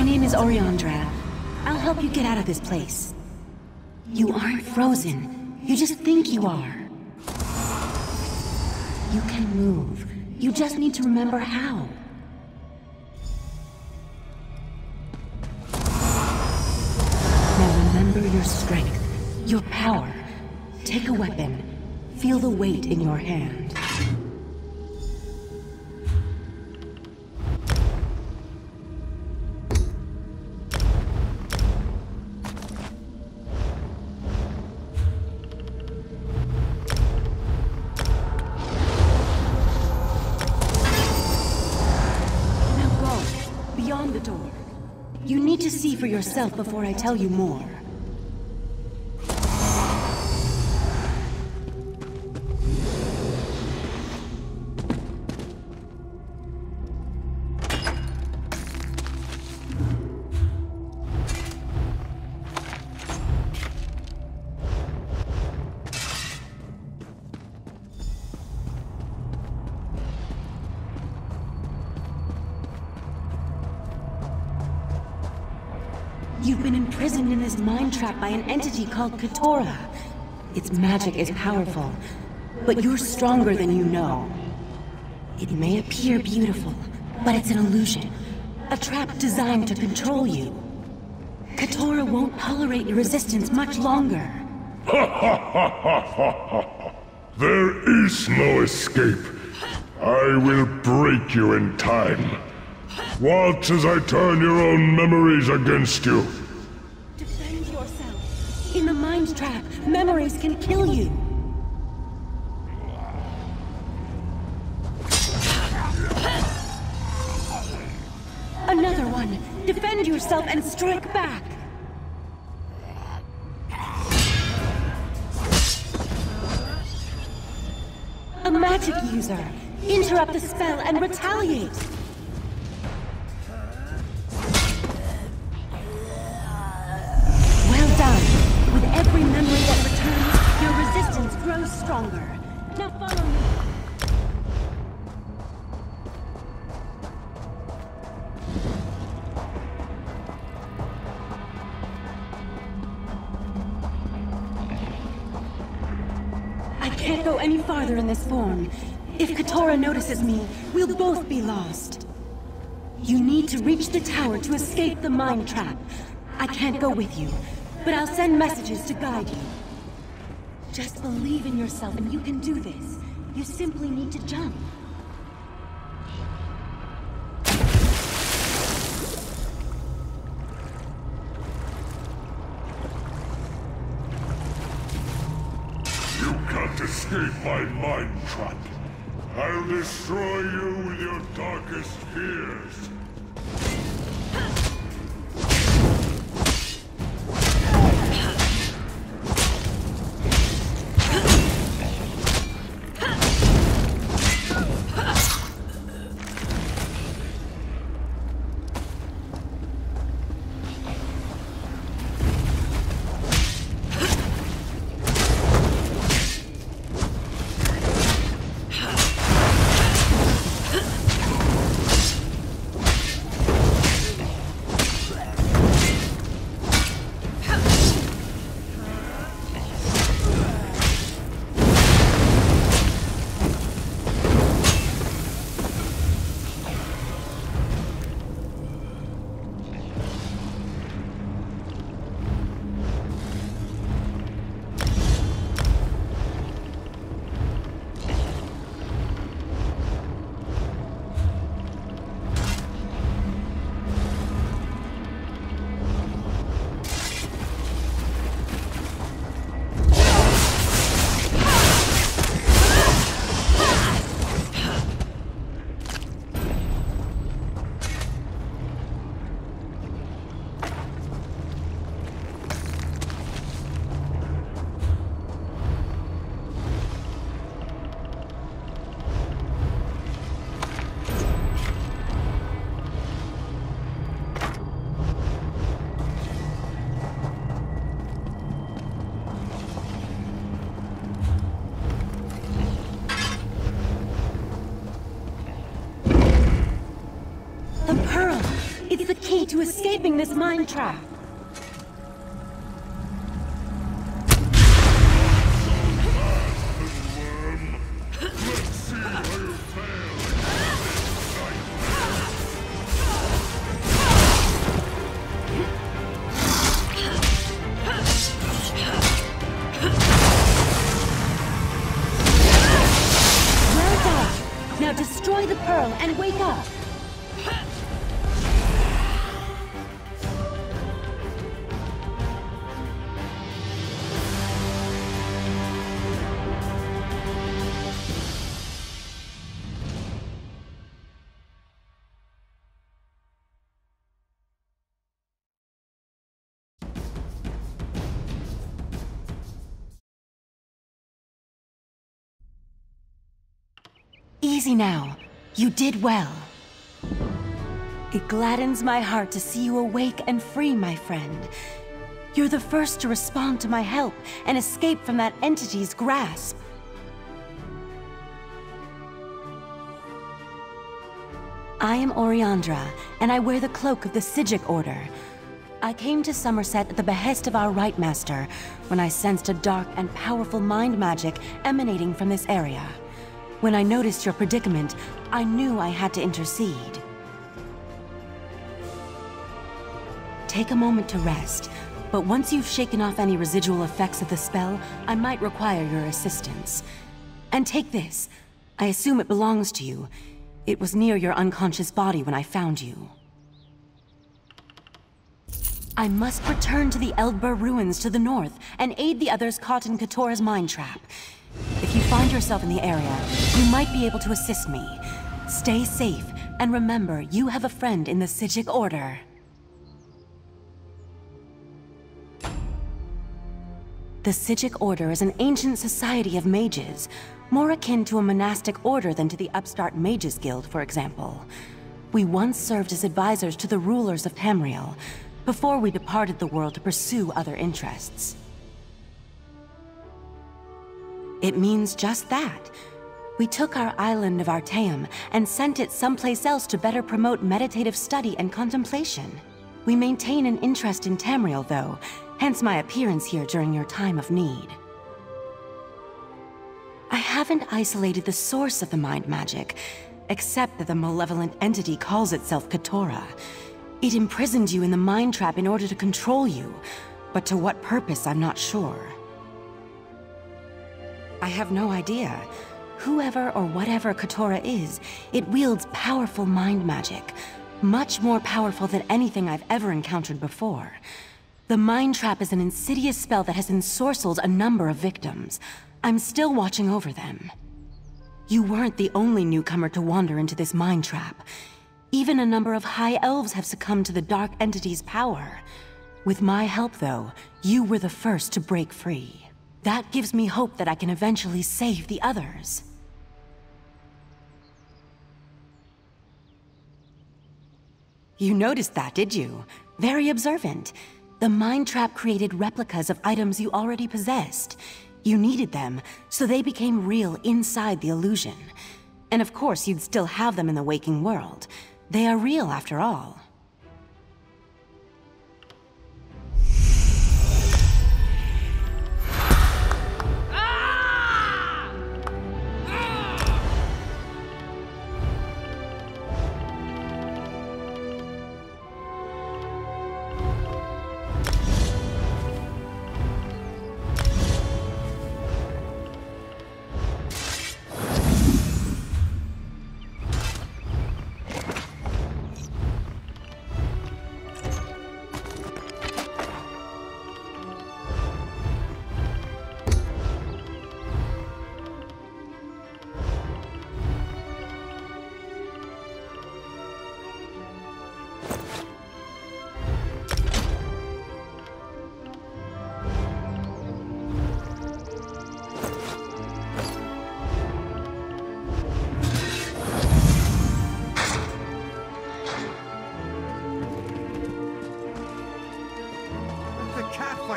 name is Oriandra. I'll help you get out of this place. You aren't frozen. You just think you are. You can move. You just need to remember how. Now remember your strength, your power. Take a weapon. Feel the weight in your hand. Beyond the door. You need to see for yourself before I tell you more. You've been imprisoned in this mind trap by an entity called Katora. Its magic is powerful, but you're stronger than you know. It may appear beautiful, but it's an illusion. A trap designed to control you. Katora won't tolerate your resistance much longer. Ha ha ha ha ha ha! There is no escape. I will break you in time. Watch as I turn your own memories against you. Defend yourself. In the mind trap, memories can kill you. Another one. Defend yourself and strike back. A magic user. Interrupt the spell and retaliate. With every memory that returns, your resistance grows stronger. Now follow me. I can't go any farther in this form. If Katora notices me, we'll both be lost. You need to reach the tower to escape the mind trap. I can't go with you, but I'll send messages to guide you. Just believe in yourself and you can do this. You simply need to jump. You can't escape my mind trap. I'll destroy you with your darkest fears. It's the key to escaping this mind trap. Now destroy the pearl and wake up! Easy now. You did well. It gladdens my heart to see you awake and free, my friend. You're the first to respond to my help and escape from that entity's grasp. I am Oriandra, and I wear the cloak of the Psijic Order. I came to Somerset at the behest of our Rite Master when I sensed a dark and powerful mind magic emanating from this area. When I noticed your predicament, I knew I had to intercede. Take a moment to rest, but once you've shaken off any residual effects of the spell, I might require your assistance. And take this. I assume it belongs to you. It was near your unconscious body when I found you. I must return to the Eldbur ruins to the north and aid the others caught in Katora's mind trap. If you find yourself in the area, you might be able to assist me. Stay safe, and remember, you have a friend in the Psijic Order. The Psijic Order is an ancient society of mages, more akin to a monastic order than to the upstart Mages Guild, for example. We once served as advisors to the rulers of Tamriel, before we departed the world to pursue other interests. It means just that. We took our island of Artaeum and sent it someplace else to better promote meditative study and contemplation. We maintain an interest in Tamriel, though, hence my appearance here during your time of need. I haven't isolated the source of the mind magic, except that the malevolent entity calls itself Katora. It imprisoned you in the mind trap in order to control you, but to what purpose I'm not sure. I have no idea. Whoever or whatever Katora is, it wields powerful mind magic. Much more powerful than anything I've ever encountered before. The mind trap is an insidious spell that has ensorcelled a number of victims. I'm still watching over them. You weren't the only newcomer to wander into this mind trap. Even a number of high elves have succumbed to the dark entity's power. With my help, though, you were the first to break free. That gives me hope that I can eventually save the others. You noticed that, did you? Very observant. The mind trap created replicas of items you already possessed. You needed them, so they became real inside the illusion. And of course, you'd still have them in the waking world. They are real, after all.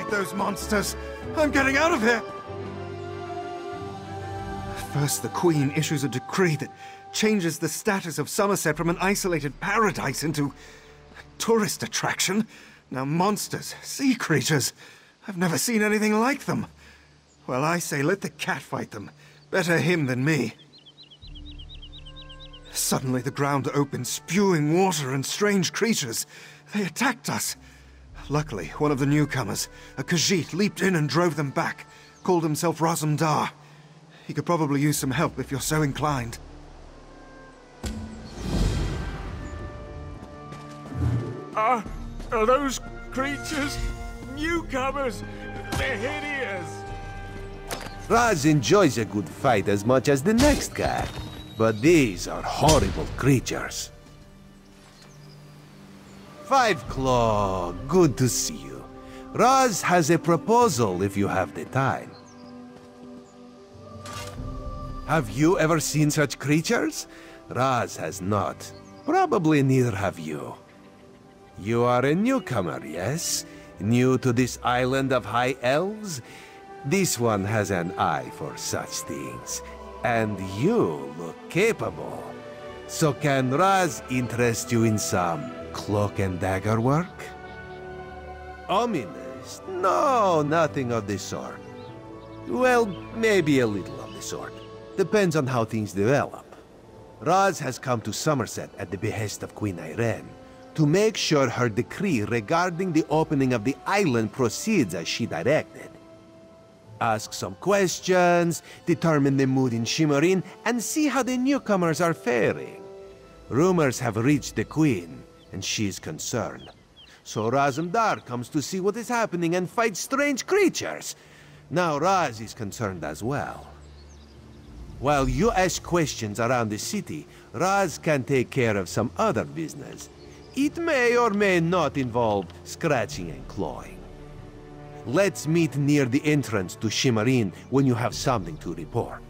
Those monsters! I'm getting out of here! First, the Queen issues a decree that changes the status of Somerset from an isolated paradise into tourist attraction. Now monsters, sea creatures, I've never seen anything like them. Well, I say let the cat fight them. Better him than me. Suddenly the ground opened, spewing water and strange creatures. They attacked us. Luckily, one of the newcomers, a Khajiit, leaped in and drove them back. Called himself Razum Dar. He could probably use some help if you're so inclined. Are those creatures newcomers? They're hideous! Raz enjoys a good fight as much as the next guy, but these are horrible creatures. Five Claw, good to see you. Raz has a proposal if you have the time. Have you ever seen such creatures? Raz has not. Probably neither have you. You are a newcomer, yes? New to this island of high elves? This one has an eye for such things. And you look capable. So can Raz interest you in some cloak and dagger work? Ominous? No, nothing of the sort. Well, maybe a little of the sort. Depends on how things develop. Raz has come to Somerset at the behest of Queen Ayrenn to make sure her decree regarding the opening of the island proceeds as she directed. Ask some questions, determine the mood in Shimmerin, and see how the newcomers are faring. Rumors have reached the Queen, and she is concerned. So Razum Dar comes to see what is happening and fight strange creatures. Now Raz is concerned as well. While you ask questions around the city, Raz can take care of some other business. It may or may not involve scratching and clawing. Let's meet near the entrance to Shimmerin when you have something to report.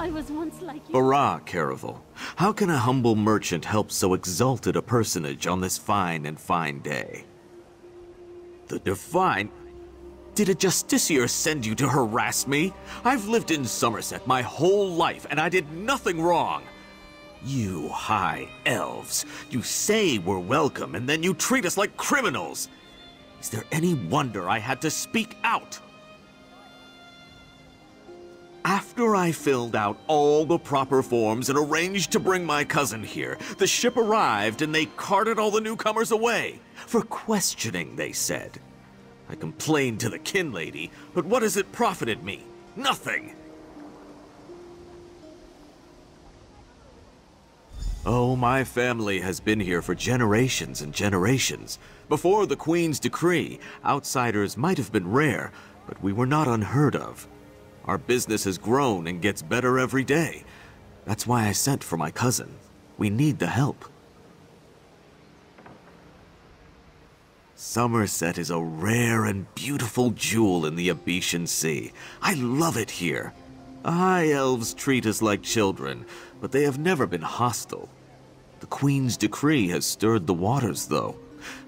I was once like you. Hurrah, Caravel. How can a humble merchant help so exalted a personage on this fine day? The Divine? Did a justiciar send you to harass me? I've lived in Somerset my whole life, and I did nothing wrong. You high elves, you say we're welcome, and then you treat us like criminals. Is there any wonder I had to speak out? After I filled out all the proper forms and arranged to bring my cousin here, the ship arrived and they carted all the newcomers away. For questioning, they said. I complained to the kin lady, but what has it profited me? Nothing! Oh, my family has been here for generations and generations. Before the Queen's decree, outsiders might have been rare, but we were not unheard of. Our business has grown and gets better every day. That's why I sent for my cousin. We need the help. Somerset is a rare and beautiful jewel in the Abetian Sea. I love it here. The High Elves treat us like children, but they have never been hostile. The Queen's decree has stirred the waters, though.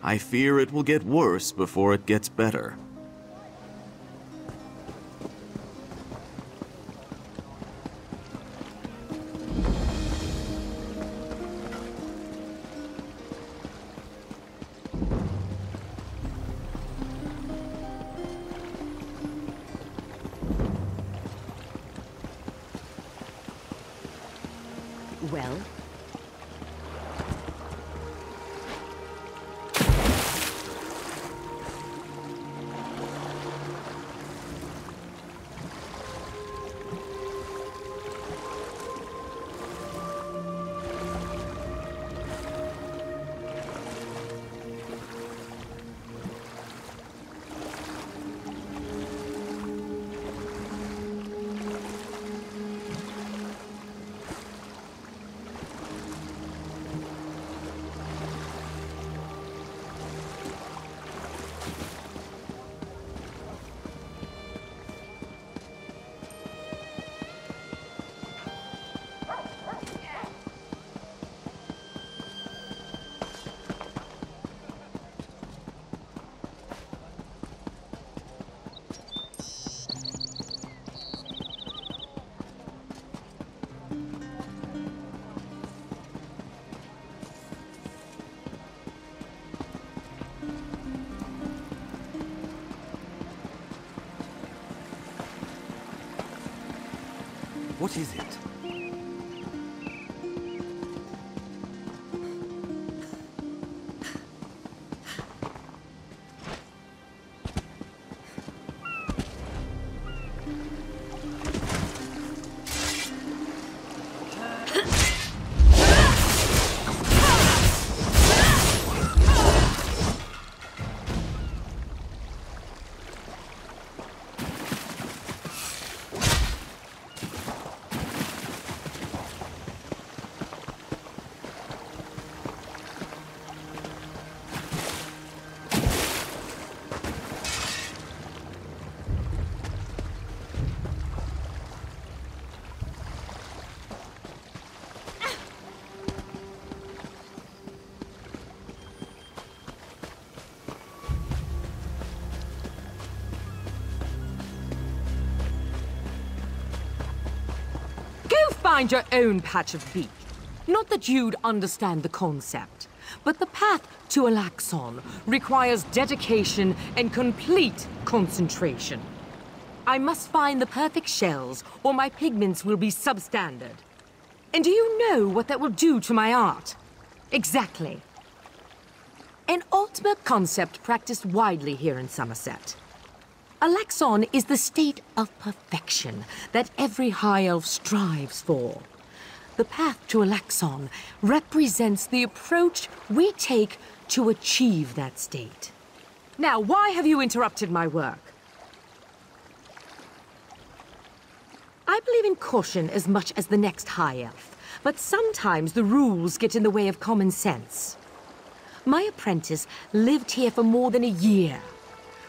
I fear it will get worse before it gets better. Well? What is it? Find your own patch of beak. Not that you'd understand the concept, but the path to Alaxon requires dedication and complete concentration. I must find the perfect shells, or my pigments will be substandard. And do you know what that will do to my art? Exactly. An ultimate concept practiced widely here in Somerset. Alaxon is the state of perfection that every High Elf strives for. The path to Alaxon represents the approach we take to achieve that state. Now, why have you interrupted my work? I believe in caution as much as the next High Elf, but sometimes the rules get in the way of common sense. My apprentice lived here for more than a year.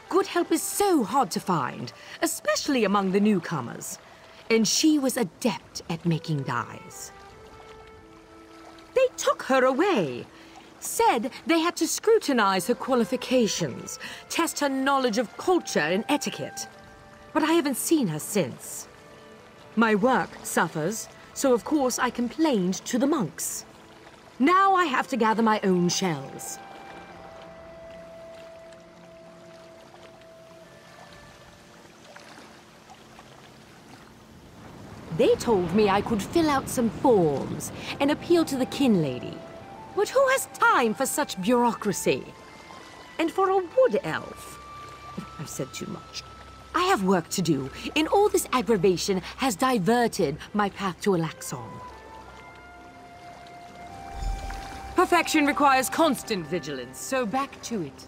Good help is so hard to find, especially among the newcomers. and she was adept at making dyes. They took her away. Said they had to scrutinize her qualifications, test her knowledge of culture and etiquette. But I haven't seen her since. My work suffers, so of course I complained to the monks. Now I have to gather my own shells. They told me I could fill out some forms and appeal to the kin lady. But who has time for such bureaucracy? And for a wood elf? I've said too much. I have work to do, and all this aggravation has diverted my path to Alaxon. Perfection requires constant vigilance, so back to it.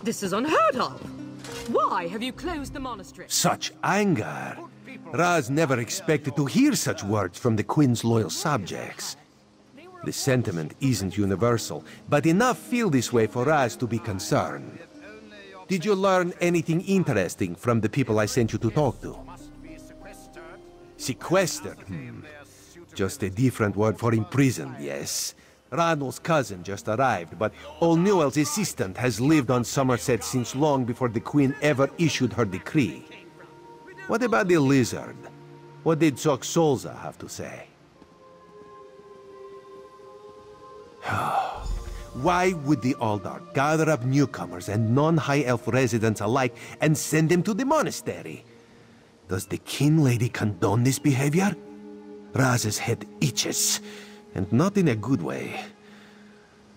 This is unheard of. Why have you closed the monastery? Such anger! Raz never expected to hear such words from the Queen's loyal subjects. The sentiment isn't universal, but enough feel this way for Raz to be concerned. Did you learn anything interesting from the people I sent you to talk to? Sequestered? Just a different word for imprisoned, yes. Ranul's cousin just arrived, but Olneuel's assistant has lived on Somerset since long before the Queen ever issued her decree. What about the lizard? What did Zoxolza have to say? Why would the Aldar gather up newcomers and non-High Elf residents alike and send them to the monastery? Does the kin lady condone this behavior? Raz's head itches. And not in a good way.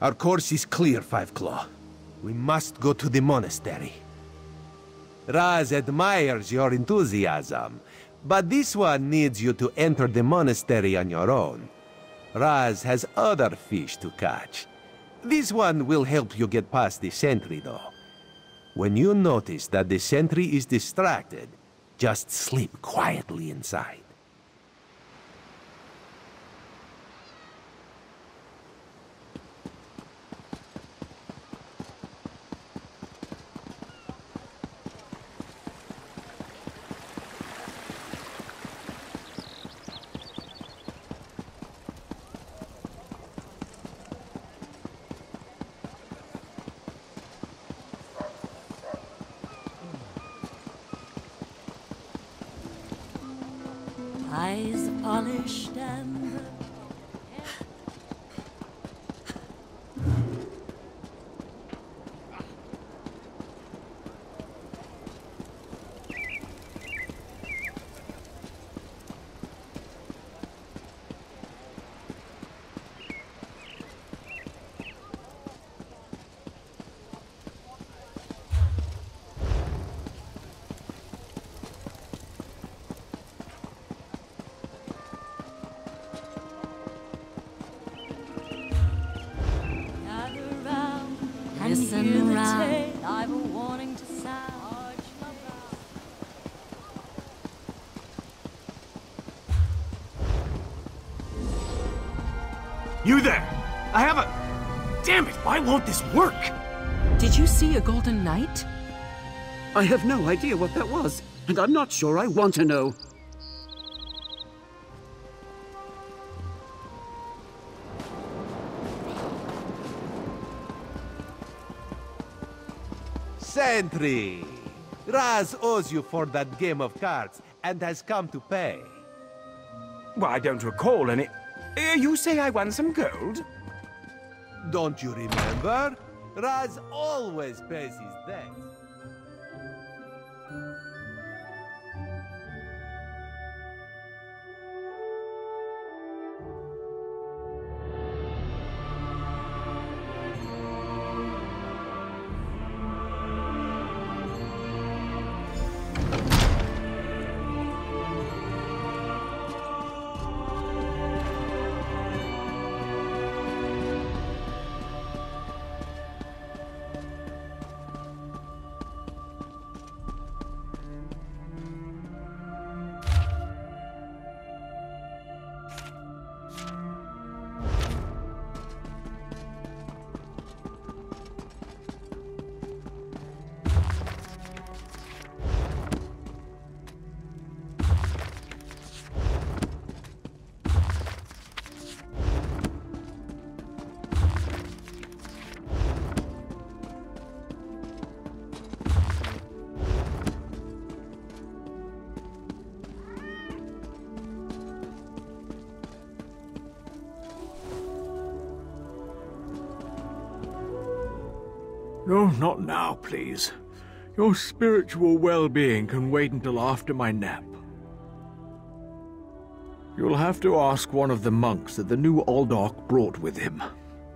Our course is clear, Five Claw. We must go to the monastery. Raz admires your enthusiasm, but this one needs you to enter the monastery on your own. Raz has other fish to catch. This one will help you get past the sentry, though. When you notice that the sentry is distracted, just sleep quietly inside. eyes polished amber. Listen round, I've a warning to sound. You there! I have a... Damn it, why won't this work? Did you see a golden knight? I have no idea what that was, and I'm not sure I want to know. Sentry! Raz owes you for that game of cards, and has come to pay. Well, I don't recall any... You say I won some gold? Don't you remember? Raz always pays his debts. No, not now, please. Your spiritual well-being can wait until after my nap. You'll have to ask one of the monks that the new Aldorc brought with him.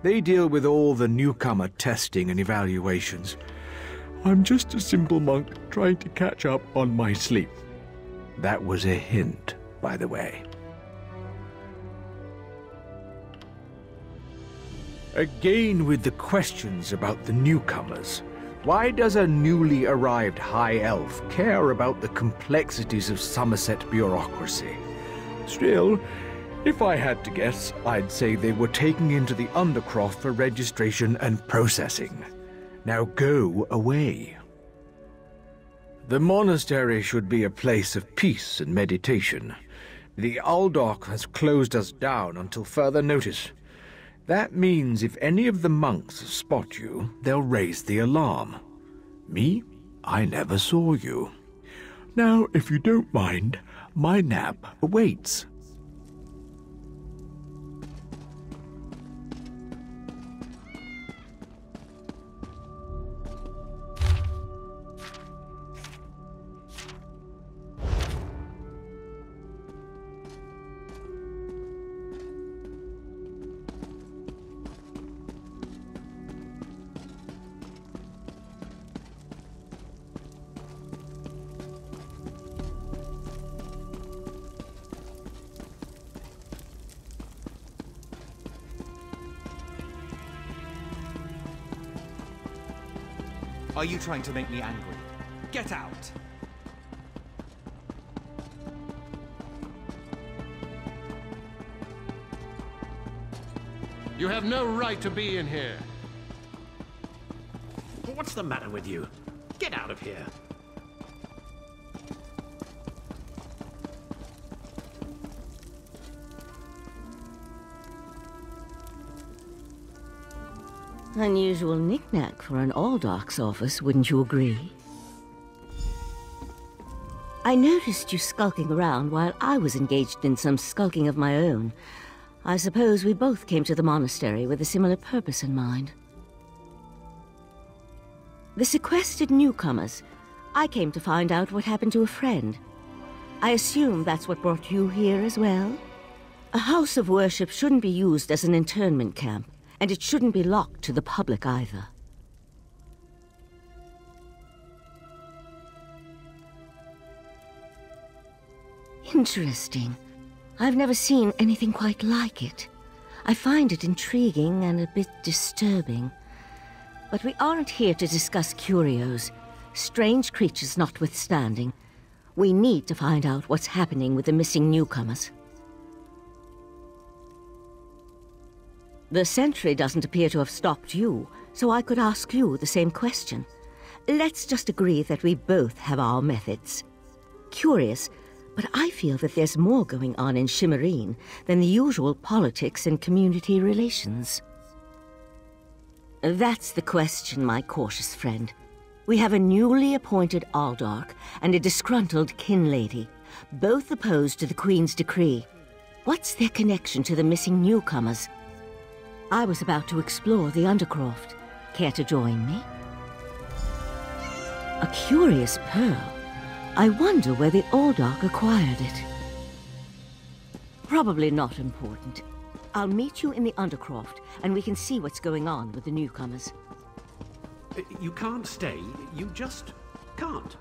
They deal with all the newcomer testing and evaluations. I'm just a simple monk trying to catch up on my sleep. That was a hint, by the way. Again with the questions about the newcomers. Why does a newly arrived High Elf care about the complexities of Somerset bureaucracy? Still, if I had to guess, I'd say they were taken into the Undercroft for registration and processing. Now go away. The monastery should be a place of peace and meditation. The Aldorc has closed us down until further notice. That means if any of the monks spot you, they'll raise the alarm. Me? I never saw you. Now, if you don't mind, my nap awaits. Are you trying to make me angry? Get out! You have no right to be in here. What's the matter with you? Get out of here. Unusual knick-knack for an Aldorc's office, wouldn't you agree? I noticed you skulking around while I was engaged in some skulking of my own. I suppose we both came to the monastery with a similar purpose in mind. The sequestered newcomers. I came to find out what happened to a friend. I assume that's what brought you here as well? A house of worship shouldn't be used as an internment camp, and it shouldn't be locked to the public either. Interesting. I've never seen anything quite like it. I find it intriguing and a bit disturbing. But we aren't here to discuss curios. Strange creatures notwithstanding, we need to find out what's happening with the missing newcomers. The sentry doesn't appear to have stopped you, so I could ask you the same question. Let's just agree that we both have our methods. Curious, but I feel that there's more going on in Shimmerine than the usual politics and community relations. That's the question, my cautious friend. We have a newly appointed Aldarch and a disgruntled kin lady, both opposed to the Queen's decree. What's their connection to the missing newcomers? I was about to explore the Undercroft. Care to join me? A curious pearl. I wonder where the Aldarch acquired it. Probably not important. I'll meet you in the Undercroft, and we can see what's going on with the newcomers. You can't stay. You just can't.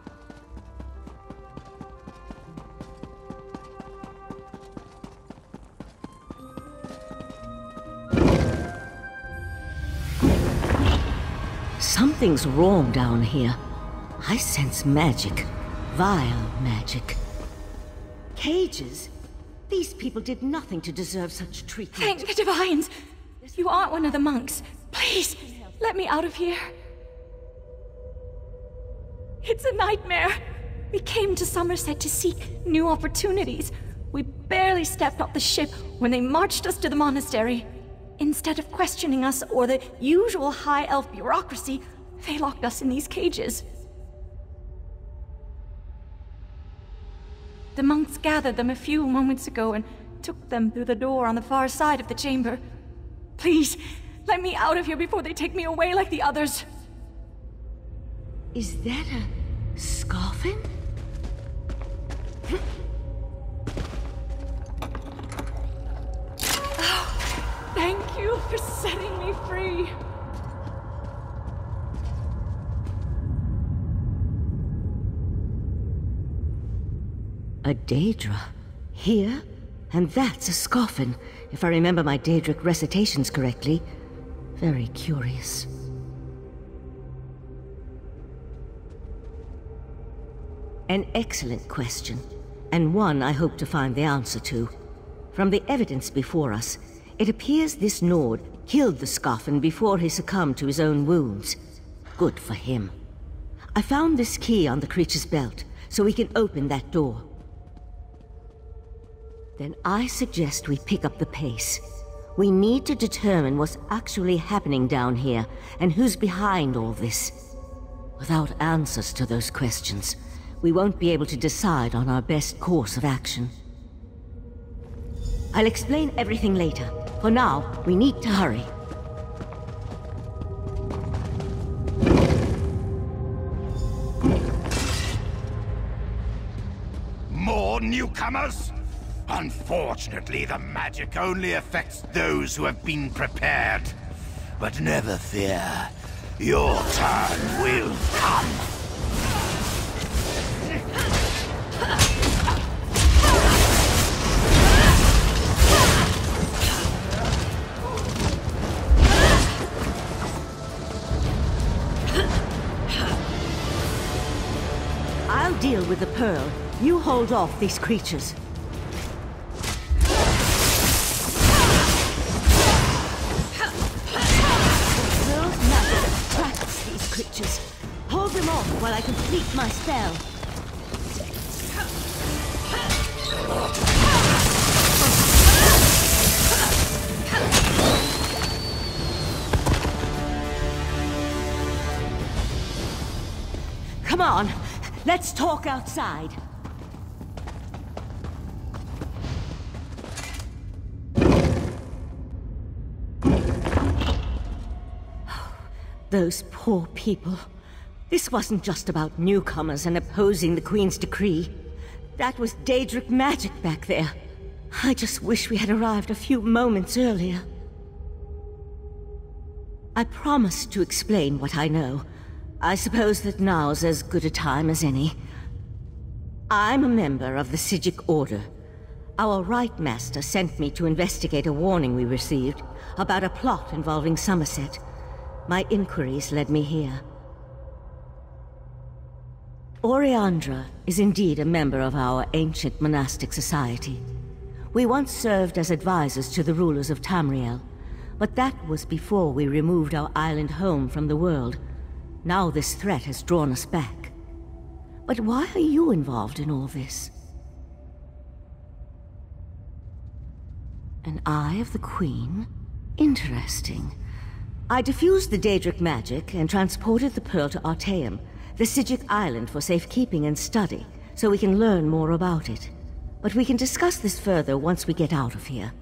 Something's wrong down here. I sense magic. Vile magic. Cages? These people did nothing to deserve such treatment. Thank the Divines! You aren't one of the monks. Please, let me out of here. It's a nightmare. We came to Somerset to seek new opportunities. We barely stepped off the ship when they marched us to the monastery. Instead of questioning us or the usual high elf bureaucracy, they locked us in these cages. The monks gathered them a few moments ago and took them through the door on the far side of the chamber. Please, let me out of here before they take me away like the others. Is that a Scoffin? Oh, thank you for setting me free. A Daedra? Here? And that's a Scoffin, if I remember my Daedric recitations correctly. Very curious. An excellent question, and one I hope to find the answer to. From the evidence before us, it appears this Nord killed the Scoffin before he succumbed to his own wounds. Good for him. I found this key on the creature's belt, so we can open that door. Then I suggest we pick up the pace. We need to determine what's actually happening down here, and who's behind all this. Without answers to those questions, we won't be able to decide on our best course of action. I'll explain everything later. For now, we need to hurry. More newcomers? Unfortunately, the magic only affects those who have been prepared. But never fear, your turn will come. I'll deal with the pearl. You hold off these creatures. Creatures. Hold them off while I complete my spell. Come on, let's talk outside. Those poor people. This wasn't just about newcomers and opposing the Queen's decree. That was Daedric magic back there. I just wish we had arrived a few moments earlier. I promised to explain what I know. I suppose that now's as good a time as any. I'm a member of the Psijic Order. Our Rite Master sent me to investigate a warning we received about a plot involving Summerset. My inquiries led me here. Oriandra is indeed a member of our ancient monastic society. We once served as advisors to the rulers of Tamriel, but that was before we removed our island home from the world. Now this threat has drawn us back. But why are you involved in all this? An Eye of the Queen? Interesting. I diffused the Daedric magic and transported the pearl to Artaeum, the Psijic island, for safekeeping and study, so we can learn more about it. But we can discuss this further once we get out of here.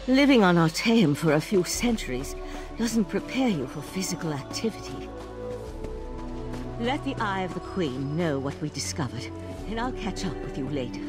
Living on Artaeum for a few centuries doesn't prepare you for physical activity. Let the Eye of the Queen know what we discovered, and I'll catch up with you later.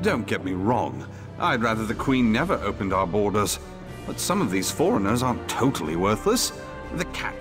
Don't get me wrong. I'd rather the Queen never opened our borders. But some of these foreigners aren't totally worthless. The cat...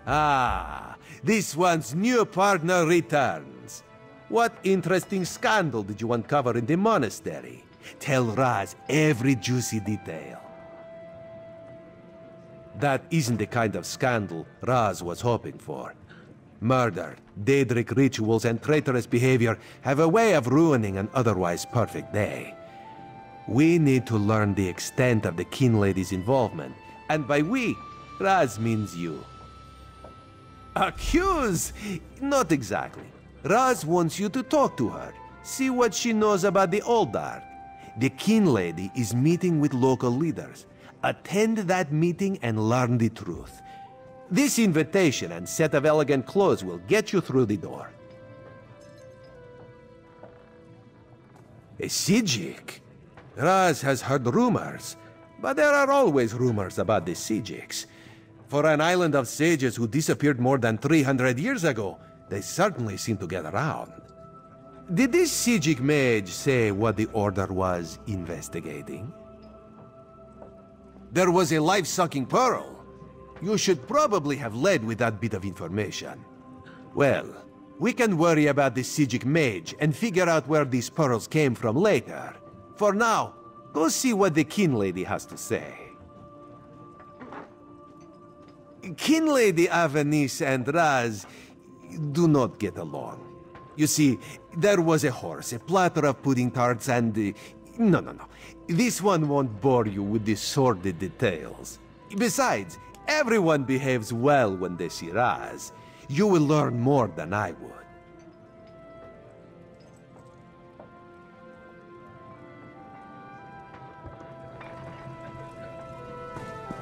Ah, this one's new partner returns. What interesting scandal did you uncover in the monastery? Tell Raz every juicy detail. That isn't the kind of scandal Raz was hoping for. Murder, Daedric rituals, and traitorous behavior have a way of ruining an otherwise perfect day. We need to learn the extent of the Kin Lady's involvement, and by we, Raz means you. Accuse? Not exactly. Raz wants you to talk to her. See what she knows about the Oldark. The Kin Lady is meeting with local leaders. Attend that meeting and learn the truth. This invitation and set of elegant clothes will get you through the door. A Psijic? Raz has heard rumors, but there are always rumors about the Psijics. For an island of sages who disappeared more than 300 years ago, they certainly seem to get around. Did this Psijic mage say what the Order was investigating? There was a life-sucking pearl. You should probably have led with that bit of information. Well, we can worry about the Psijic mage and figure out where these pearls came from later. For now, go see what the Kin Lady has to say. Kin Lady Avenice and Raz do not get along. You see, there was a horse, a platter of pudding tarts, and... No. This one won't bore you with the sordid details. Besides, everyone behaves well when they see Raz. You will learn more than I would.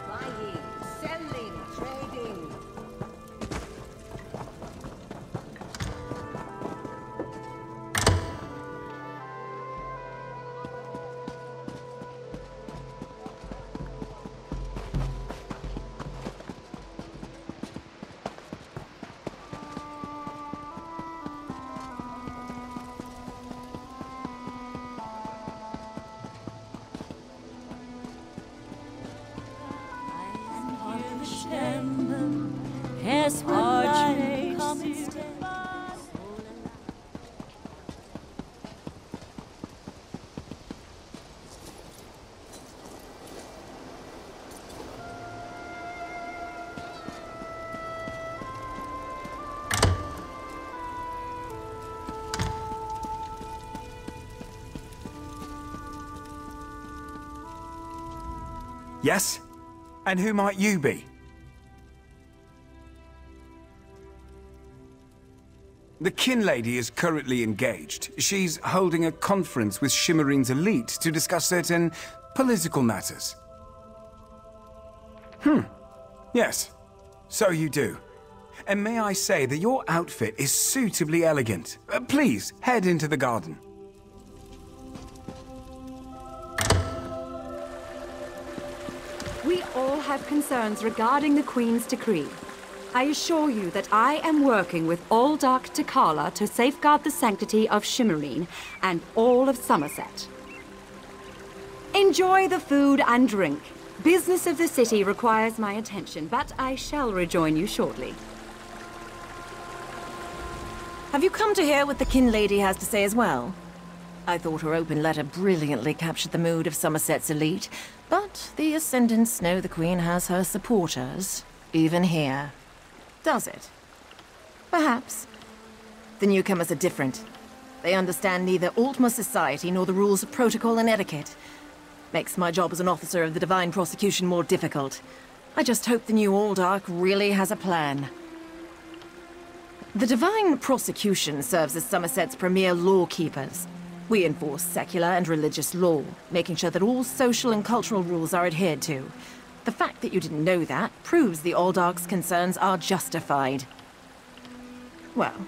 Buying, selling, trading. Yes? And who might you be? The Kin Lady is currently engaged. She's holding a conference with Shimmerine's elite to discuss certain political matters. Yes, so you do. And may I say that your outfit is suitably elegant. Please, head into the garden. We all have concerns regarding the Queen's decree. I assure you that I am working with Oldark T'Kala to safeguard the sanctity of Shimmerine and all of Somerset. Enjoy the food and drink. Business of the city requires my attention, but I shall rejoin you shortly. Have you come to hear what the Kin Lady has to say as well? I thought her open letter brilliantly captured the mood of Somerset's elite, but the Ascendants know the Queen has her supporters, even here. Does it? Perhaps. The newcomers are different. They understand neither Altmer society nor the rules of protocol and etiquette. Makes my job as an officer of the Divine Prosecution more difficult. I just hope the new Oldark really has a plan. The Divine Prosecution serves as Somerset's premier lawkeepers. We enforce secular and religious law, making sure that all social and cultural rules are adhered to. The fact that you didn't know that proves the Oldark's concerns are justified. Well,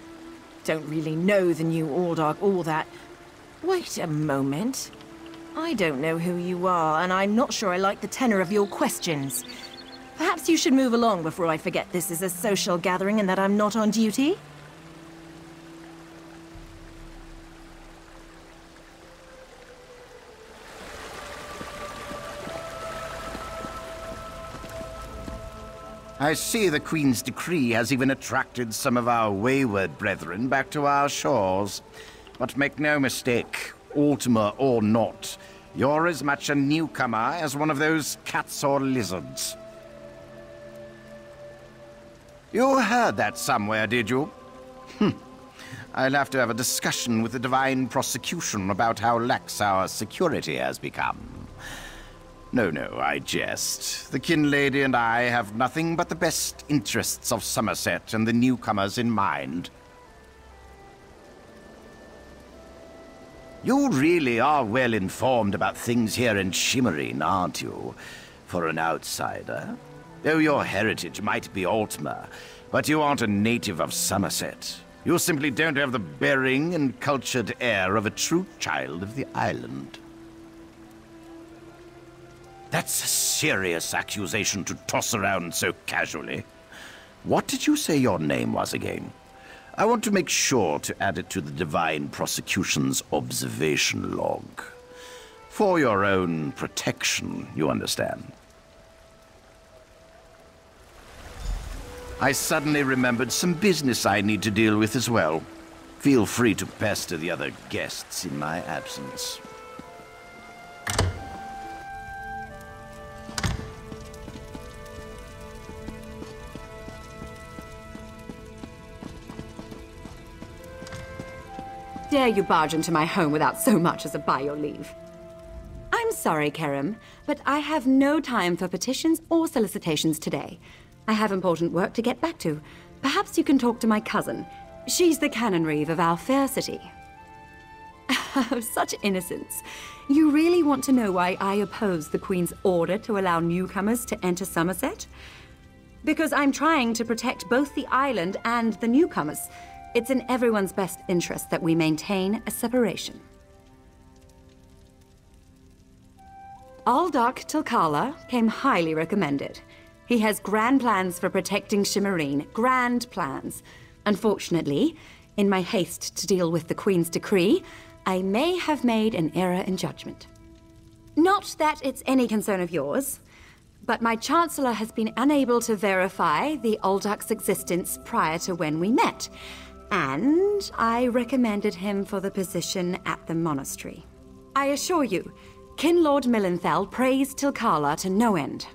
don't really know the new Oldark all that. Wait a moment. I don't know who you are, and I'm not sure I like the tenor of your questions. Perhaps you should move along before I forget this is a social gathering and that I'm not on duty? I see the Queen's decree has even attracted some of our wayward brethren back to our shores. But make no mistake, Altmer or not, you're as much a newcomer as one of those cats or lizards. You heard that somewhere, did you? I'll have to have a discussion with the Divine Prosecution about how lax our security has become. No, I jest. The Kinlady and I have nothing but the best interests of Somerset and the newcomers in mind. You really are well informed about things here in Shimmerine, aren't you? For an outsider. Though your heritage might be Altmer, but you aren't a native of Somerset. You simply don't have the bearing and cultured air of a true child of the island. That's a serious accusation to toss around so casually. What did you say your name was again? I want to make sure to add it to the Divine Prosecution's observation log. For your own protection, you understand. I suddenly remembered some business I need to deal with as well. Feel free to pester the other guests in my absence. Dare you barge into my home without so much as a by your leave? I'm sorry, Kerem, but I have no time for petitions or solicitations today. I have important work to get back to. Perhaps you can talk to my cousin. She's the Canon Reeve of our fair city. Such innocence. You really want to know why I oppose the Queen's order to allow newcomers to enter Somerset? Because I'm trying to protect both the island and the newcomers. It's in everyone's best interest that we maintain a separation. Aldark Tilkala came highly recommended. He has grand plans for protecting Shimmerine. Grand plans. Unfortunately, in my haste to deal with the Queen's decree, I may have made an error in judgment. Not that it's any concern of yours, but my Chancellor has been unable to verify the Aldark's existence prior to when we met, and I recommended him for the position at the monastery. I assure you, Kinlord Millenthal praised Tilkala to no end.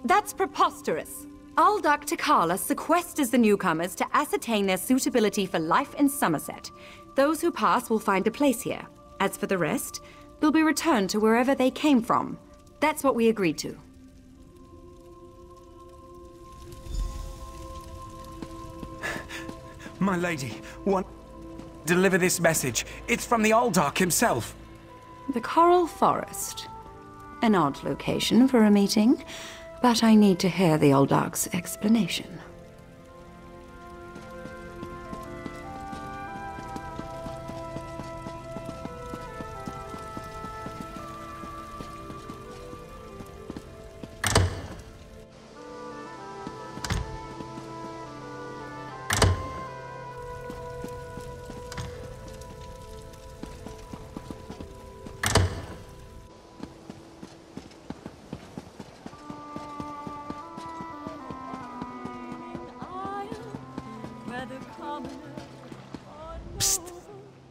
That's preposterous. Aldark Tilkala sequesters the newcomers to ascertain their suitability for life in Somerset. Those who pass will find a place here. As for the rest, they'll be returned to wherever they came from. That's what we agreed to. My lady, deliver this message. It's from the Aldark himself. The Coral Forest. An odd location for a meeting, but I need to hear the Aldark's explanation.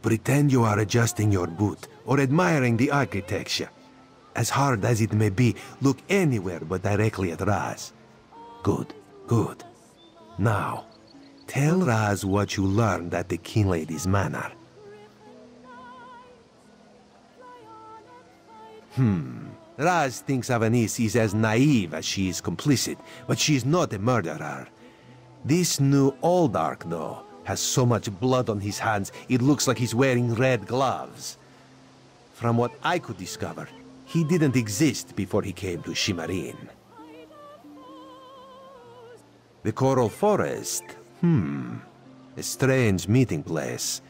Pretend you are adjusting your boot or admiring the architecture. As hard as it may be, look anywhere but directly at Raz. Good, good. Now, tell Raz what you learned at the Kinlady's manor. Raz thinks Avanis is as naive as she is complicit, but she's not a murderer. This new Aldark, though, has so much blood on his hands, it looks like he's wearing red gloves. From what I could discover, he didn't exist before he came to Shimmerine. The Coral Forest? A strange meeting place.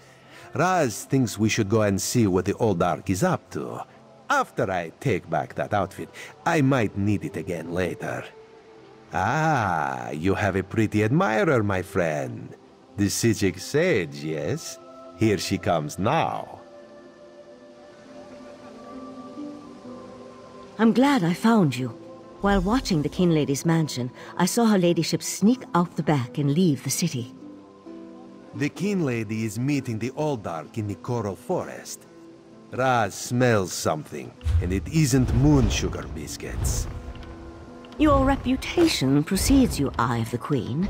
Raz thinks we should go and see what the Aldark is up to. After I take back that outfit, I might need it again later. Ah, you have a pretty admirer, my friend. The Psijic Sage, yes? Here she comes now. I'm glad I found you. While watching the Kinlady's mansion, I saw her ladyship sneak out the back and leave the city. The Kinlady is meeting the Aldark in the Coral Forest. Raz smells something, and it isn't moon sugar biscuits. Your reputation precedes you, Eye of the Queen.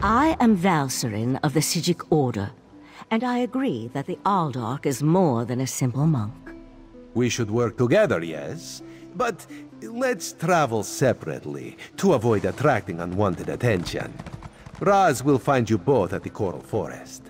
I am Valcerin of the Psijic Order, and I agree that the Aldark is more than a simple monk. We should work together, yes? But let's travel separately to avoid attracting unwanted attention. Raz will find you both at the Coral Forest.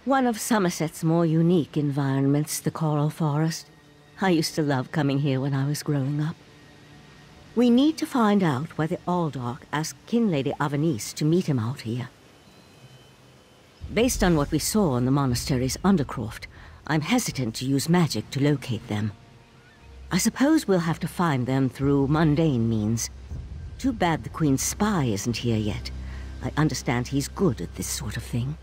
One of Somerset's more unique environments, the Coral Forest. I used to love coming here when I was growing up. We need to find out whether Aldark asked Kinlady Avanice to meet him out here. Based on what we saw in the monastery's undercroft, I'm hesitant to use magic to locate them. I suppose we'll have to find them through mundane means. Too bad the Queen's spy isn't here yet. I understand he's good at this sort of thing.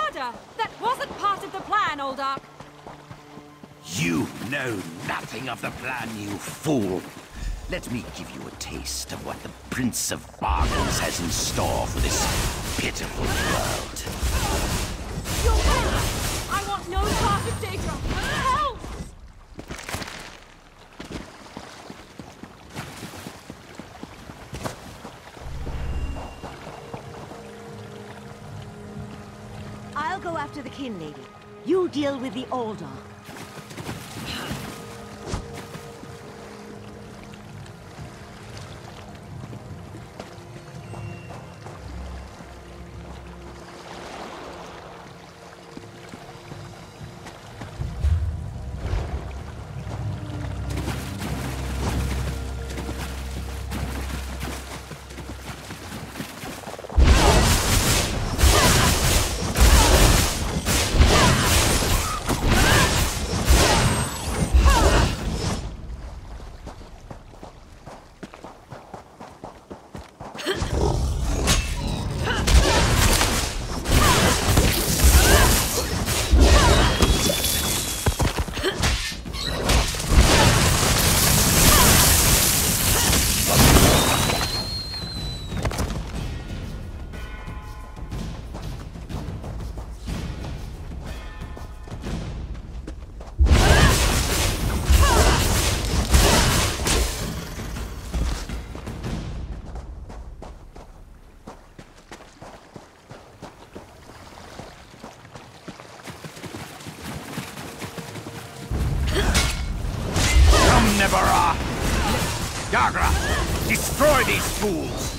murder! That wasn't part of the plan, Oldark! You know nothing of the plan, you fool. Let me give you a taste of what the Prince of Bargains has in store for this pitiful world. You're right! I want no part of Daedra! Help! I'll go after the Kin Lady. You deal with the Oldark. Nevarra! Yagra! Destroy these fools!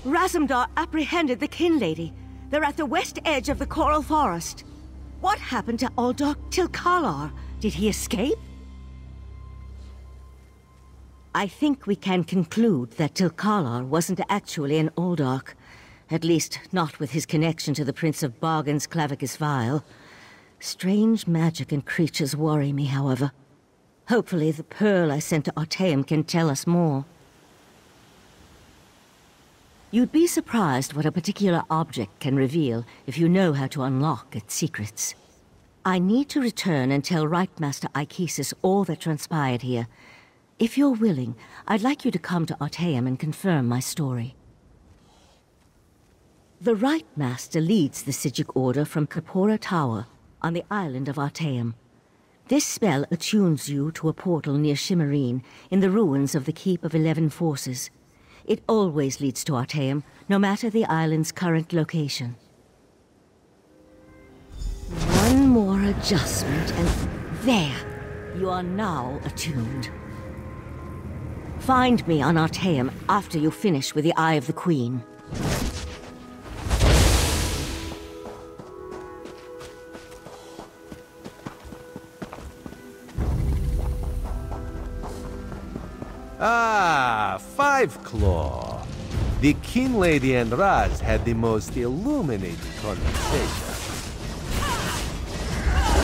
Razumdar apprehended the Kin Lady. They're at the west edge of the Coral Forest. What happened to Uldark Tilkalar? Did he escape? I think we can conclude that Tilkalar wasn't actually an Uldark. At least, not with his connection to the Prince of Bargain's Clavicus Vial. Strange magic and creatures worry me, however. Hopefully the pearl I sent to Artaeum can tell us more. You'd be surprised what a particular object can reveal if you know how to unlock its secrets. I need to return and tell Rightmaster Aikesis all that transpired here. If you're willing, I'd like you to come to Artaeum and confirm my story. The Rightmaster leads the Psijic Order from Kapora Tower on the island of Artaeum. This spell attunes you to a portal near Shimmerine in the ruins of the Keep of 11 Forces. It always leads to Artaeum, no matter the island's current location. One more adjustment and there! You are now attuned. Find me on Artaeum after you finish with the Eye of the Queen. Ah, Five Claw. The Kin Lady and Raz had the most illuminating conversation.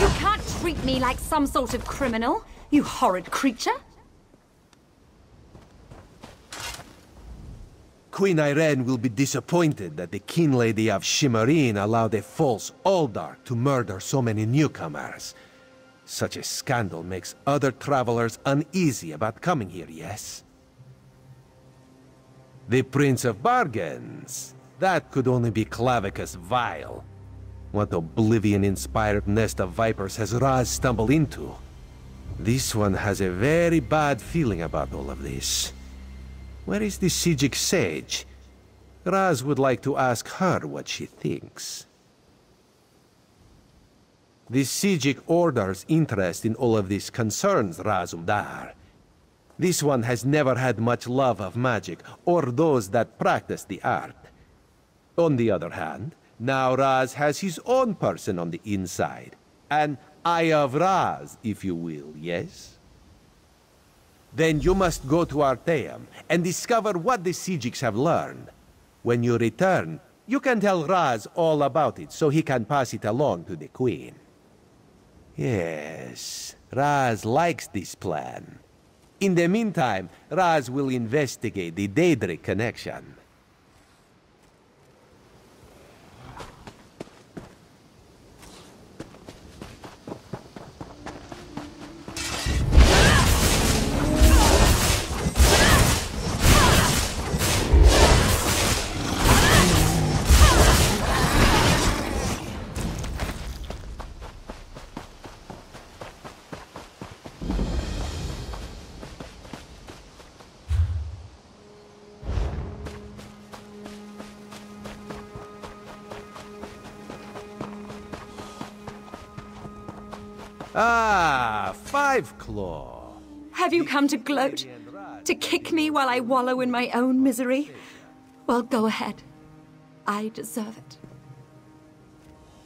You can't treat me like some sort of criminal, you horrid creature. Queen Ayrenn will be disappointed that the Kin Lady of Shimmerine allowed a false Uldark to murder so many newcomers. Such a scandal makes other travelers uneasy about coming here, yes? The Prince of Bargains. That could only be Clavicus Vial. What oblivion-inspired nest of vipers has Raz stumbled into? This one has a very bad feeling about all of this. Where is the Psijic Sage? Raz would like to ask her what she thinks. The Psijic Order's interest in all of this concerns Razumdar. This one has never had much love of magic, or those that practice the art. On the other hand, now Raz has his own person on the inside. An Eye of Raz, if you will, yes? Then you must go to Artaeum and discover what the Psijics have learned. When you return, you can tell Raz all about it so he can pass it along to the Queen. Yes, Raz likes this plan. In the meantime, Raz will investigate the Daedric connection. Ah, Five Claw. Have you come to gloat? To kick me while I wallow in my own misery? Well, go ahead. I deserve it.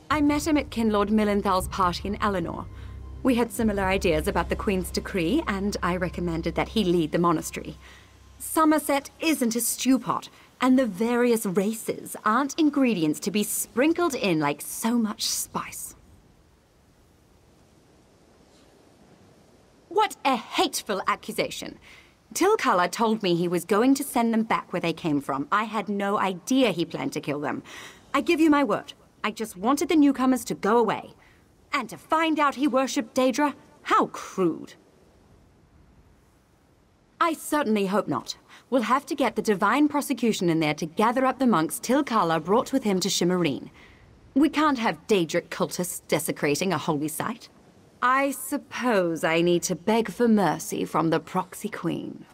I met him at Kinlord Millenthal's party in Eleanor. We had similar ideas about the Queen's decree, and I recommended that he lead the monastery. Somerset isn't a stew pot, and the various races aren't ingredients to be sprinkled in like so much spice. What a hateful accusation. Tilkala told me he was going to send them back where they came from. I had no idea he planned to kill them. I give you my word. I just wanted the newcomers to go away. And to find out he worshipped Daedra? How crude. I certainly hope not. We'll have to get the Divine Prosecution in there to gather up the monks Tilkala brought with him to Shimmerine. We can't have Daedric cultists desecrating a holy site. I suppose I need to beg for mercy from the Proxy Queen.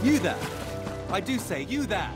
You there! I do say, you there!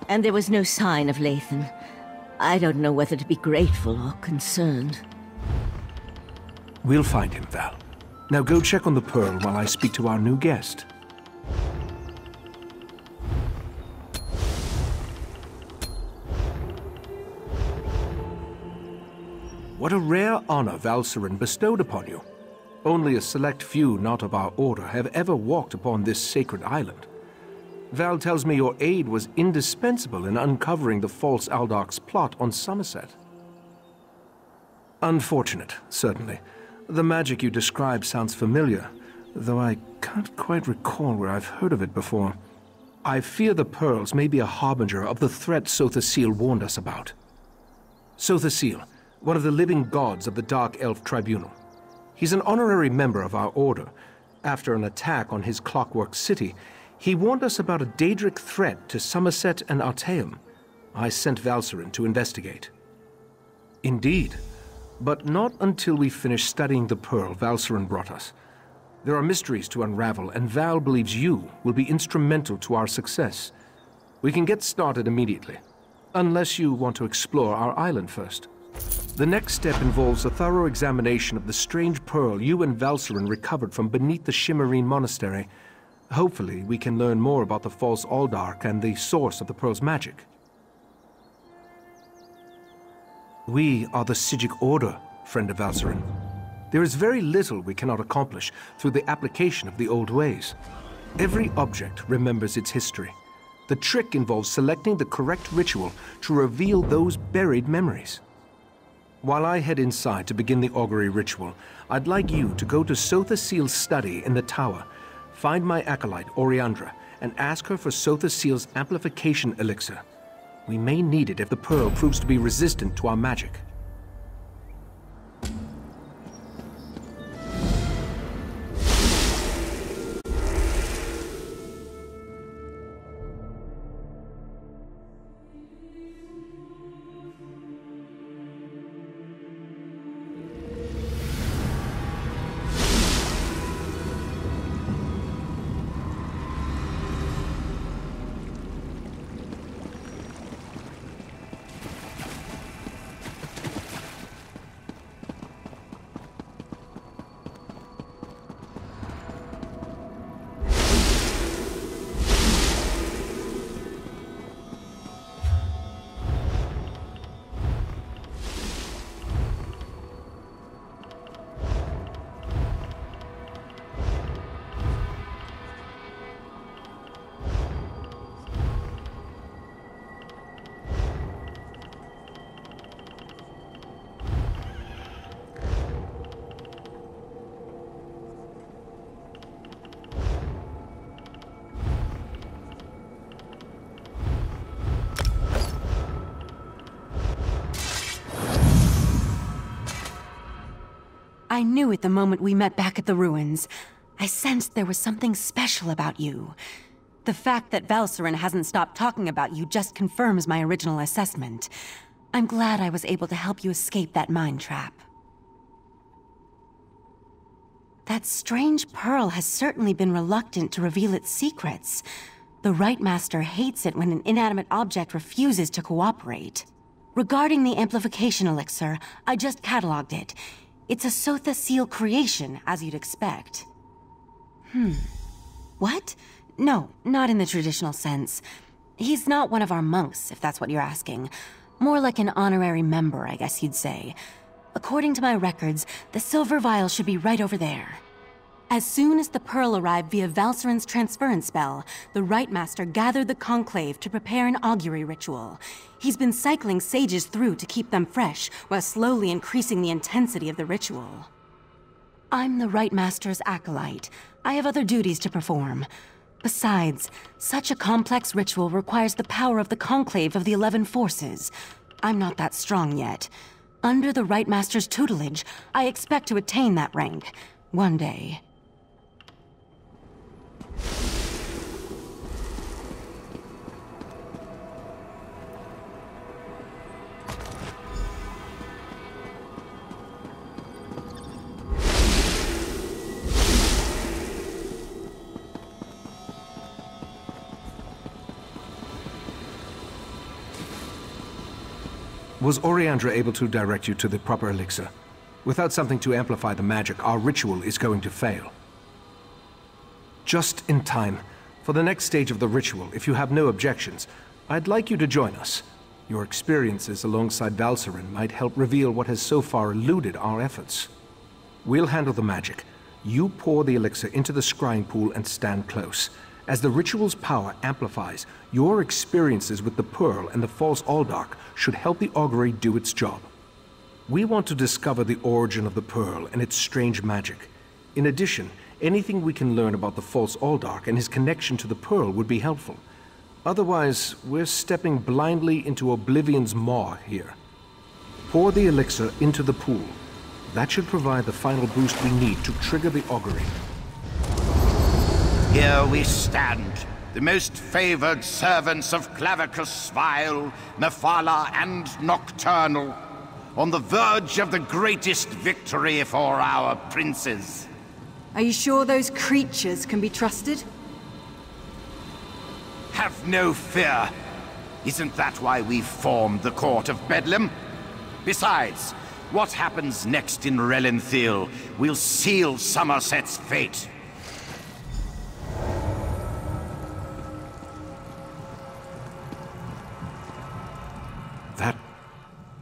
And there was no sign of Lathan. I don't know whether to be grateful or concerned. We'll find him, Val. Now go check on the Pearl while I speak to our new guest. What a rare honor Valcerin bestowed upon you. Only a select few not of our order have ever walked upon this sacred island. Val tells me your aid was indispensable in uncovering the false Aldarch's plot on Somerset. Unfortunate, certainly. The magic you describe sounds familiar, though I can't quite recall where I've heard of it before. I fear the pearls may be a harbinger of the threat Sotha-Sil warned us about. Sotha-Sil, one of the living gods of the Dark Elf Tribunal. He's an honorary member of our order. After an attack on his Clockwork City, he warned us about a Daedric threat to Somerset and Artaeum. I sent Valcerin to investigate. Indeed, but not until we finish studying the Pearl Valcerin brought us. There are mysteries to unravel, and Val believes you will be instrumental to our success. We can get started immediately, unless you want to explore our island first. The next step involves a thorough examination of the strange pearl you and Valcerin recovered from beneath the Shimmerine Monastery. Hopefully, we can learn more about the false Aldarch and the source of the pearl's magic. We are the Psijic Order, friend of Valcerin. There is very little we cannot accomplish through the application of the old ways. Every object remembers its history. The trick involves selecting the correct ritual to reveal those buried memories. While I head inside to begin the augury ritual, I'd like you to go to Sotha-Sil's study in the tower, find my acolyte, Oriandra, and ask her for Sotha-Sil's amplification elixir. We may need it if the pearl proves to be resistant to our magic. I knew it the moment we met back at the ruins. I sensed there was something special about you. The fact that Valcerin hasn't stopped talking about you just confirms my original assessment. I'm glad I was able to help you escape that mine trap. That strange pearl has certainly been reluctant to reveal its secrets. The Rite Master hates it when an inanimate object refuses to cooperate. Regarding the amplification elixir, I just cataloged it. It's a Sotha-Sil creation, as you'd expect. What? No, not in the traditional sense. He's not one of our monks, if that's what you're asking. More like an honorary member, I guess you'd say. According to my records, the silver vial should be right over there. As soon as the pearl arrived via Valcerin's transference spell, the Rite Master gathered the Conclave to prepare an augury ritual. He's been cycling sages through to keep them fresh, while slowly increasing the intensity of the ritual. I'm the Rite Master's acolyte. I have other duties to perform. Besides, such a complex ritual requires the power of the Conclave of the 11 Forces. I'm not that strong yet. Under the Rite Master's tutelage, I expect to attain that rank. One day. was Oriandra able to direct you to the proper elixir? Without something to amplify the magic, our ritual is going to fail. Just in time. For the next stage of the ritual, if you have no objections, I'd like you to join us. Your experiences alongside Valsarin might help reveal what has so far eluded our efforts. We'll handle the magic. You pour the elixir into the scrying pool and stand close. As the ritual's power amplifies, your experiences with the Pearl and the False Aldark should help the augury do its job. We want to discover the origin of the Pearl and its strange magic. In addition, anything we can learn about the False Aldark and his connection to the Pearl would be helpful. Otherwise, we're stepping blindly into Oblivion's maw here. Pour the elixir into the pool. That should provide the final boost we need to trigger the augury. Here we stand, the most favored servants of Clavicus Vile, Mephala, and Nocturnal, on the verge of the greatest victory for our princes. Are you sure those creatures can be trusted? Have no fear. Isn't that why we formed the Court of Bedlam? Besides, what happens next in Relenthiel will seal Somerset's fate. That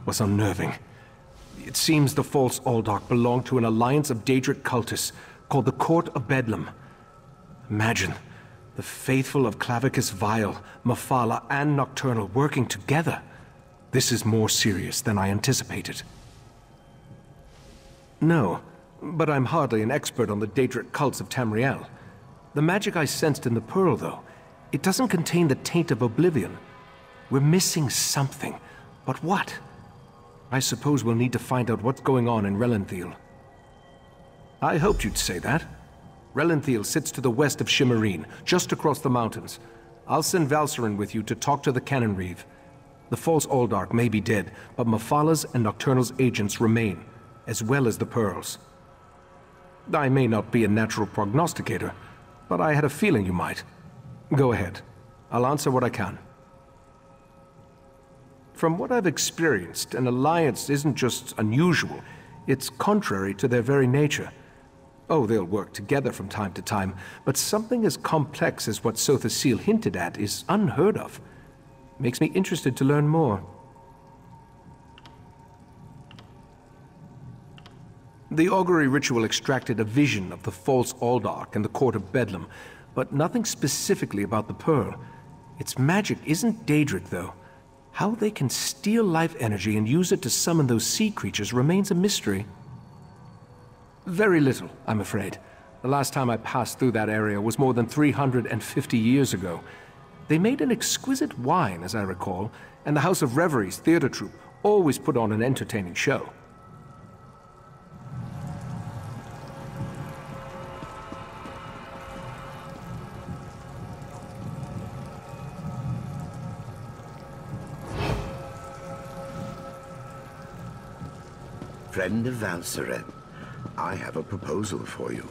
was unnerving. It seems the False Aldark belonged to an alliance of Daedric cultists called the Court of Bedlam. Imagine the faithful of Clavicus Vile, Mephala, and Nocturnal working together. This is more serious than I anticipated. No, but I'm hardly an expert on the Daedric cults of Tamriel. The magic I sensed in the Pearl, though, it doesn't contain the taint of Oblivion. We're missing something. But what? I suppose we'll need to find out what's going on in Relenthiel. I hoped you'd say that. Relenthiel sits to the west of Shimmerine, just across the mountains. I'll send Valsarin with you to talk to the Cannon Reeve. The False Aldark may be dead, but Mephala's and Nocturnal's agents remain, as well as the Pearls. I may not be a natural prognosticator, but I had a feeling you might. Go ahead. I'll answer what I can. From what I've experienced, an alliance isn't just unusual, it's contrary to their very nature. Oh, they'll work together from time to time, but something as complex as what Sotha Sil hinted at is unheard of. Makes me interested to learn more. The augury ritual extracted a vision of the False Aldark and the Court of Bedlam, but nothing specifically about the Pearl. Its magic isn't Daedric, though. How they can steal life energy and use it to summon those sea creatures remains a mystery. Very little, I'm afraid. The last time I passed through that area was more than 350 years ago. They made an exquisite wine, as I recall, and the House of Reveries theater troupe always put on an entertaining show. Friend of Valsarin, I have a proposal for you.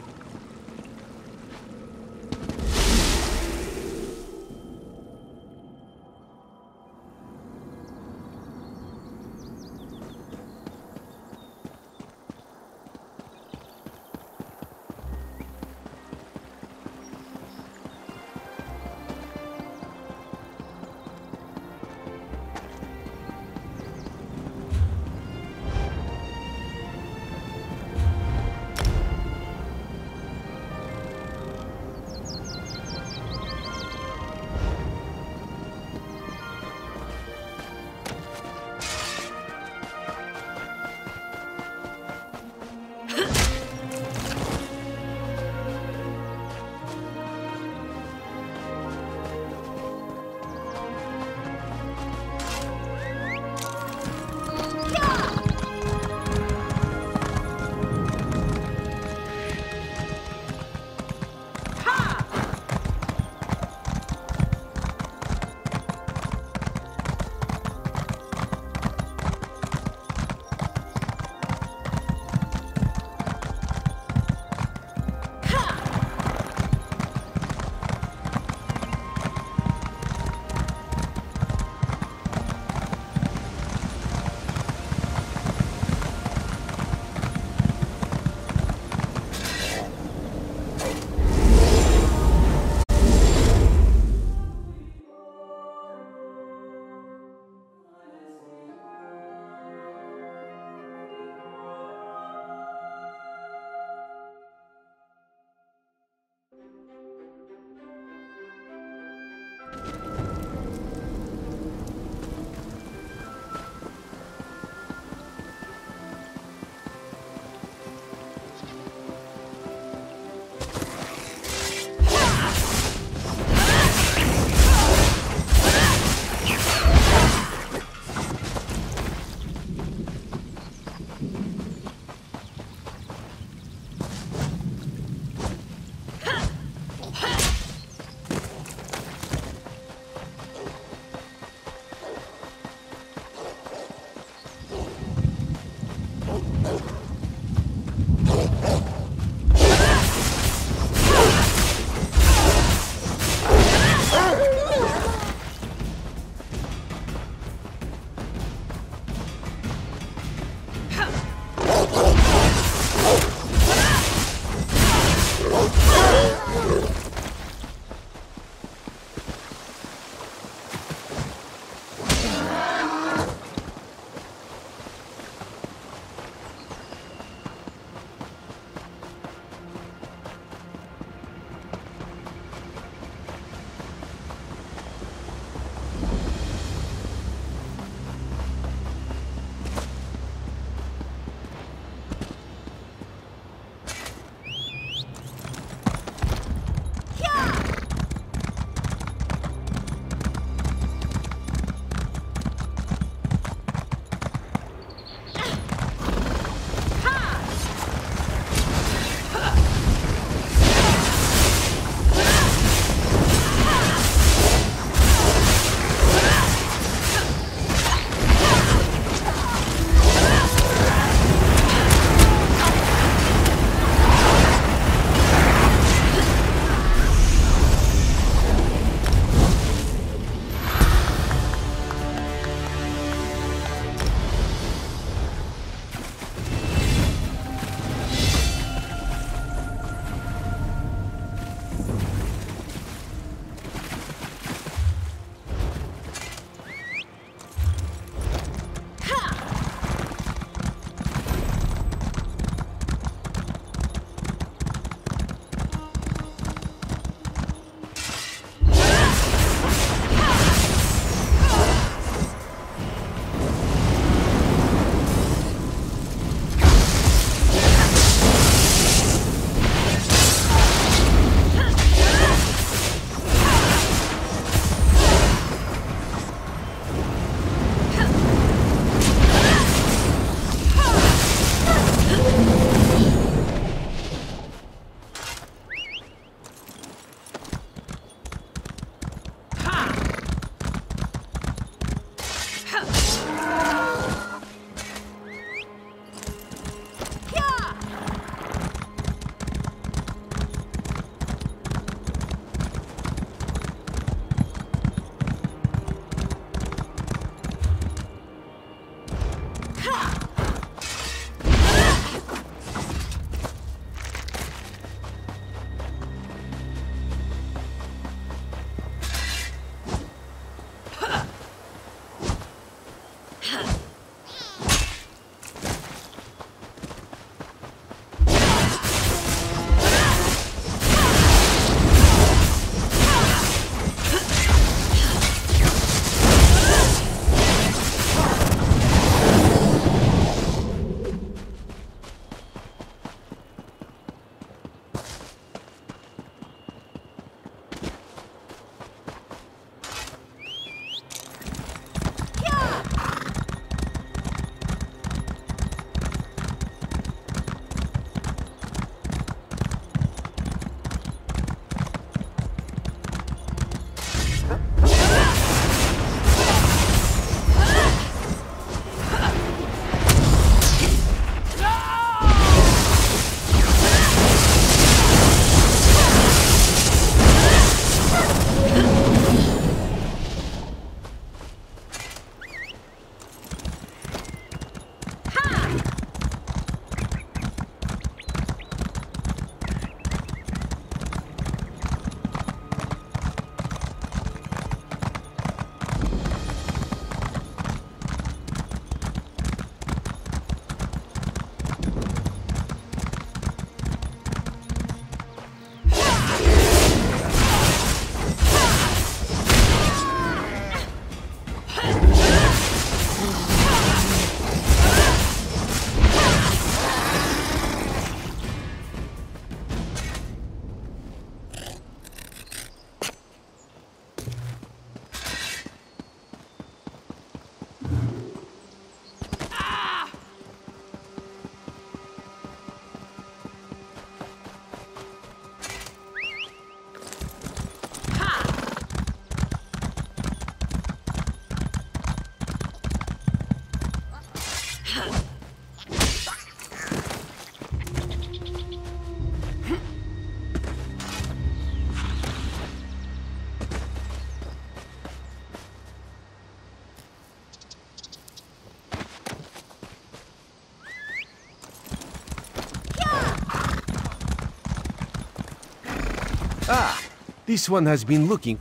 Ah, this one has been looking.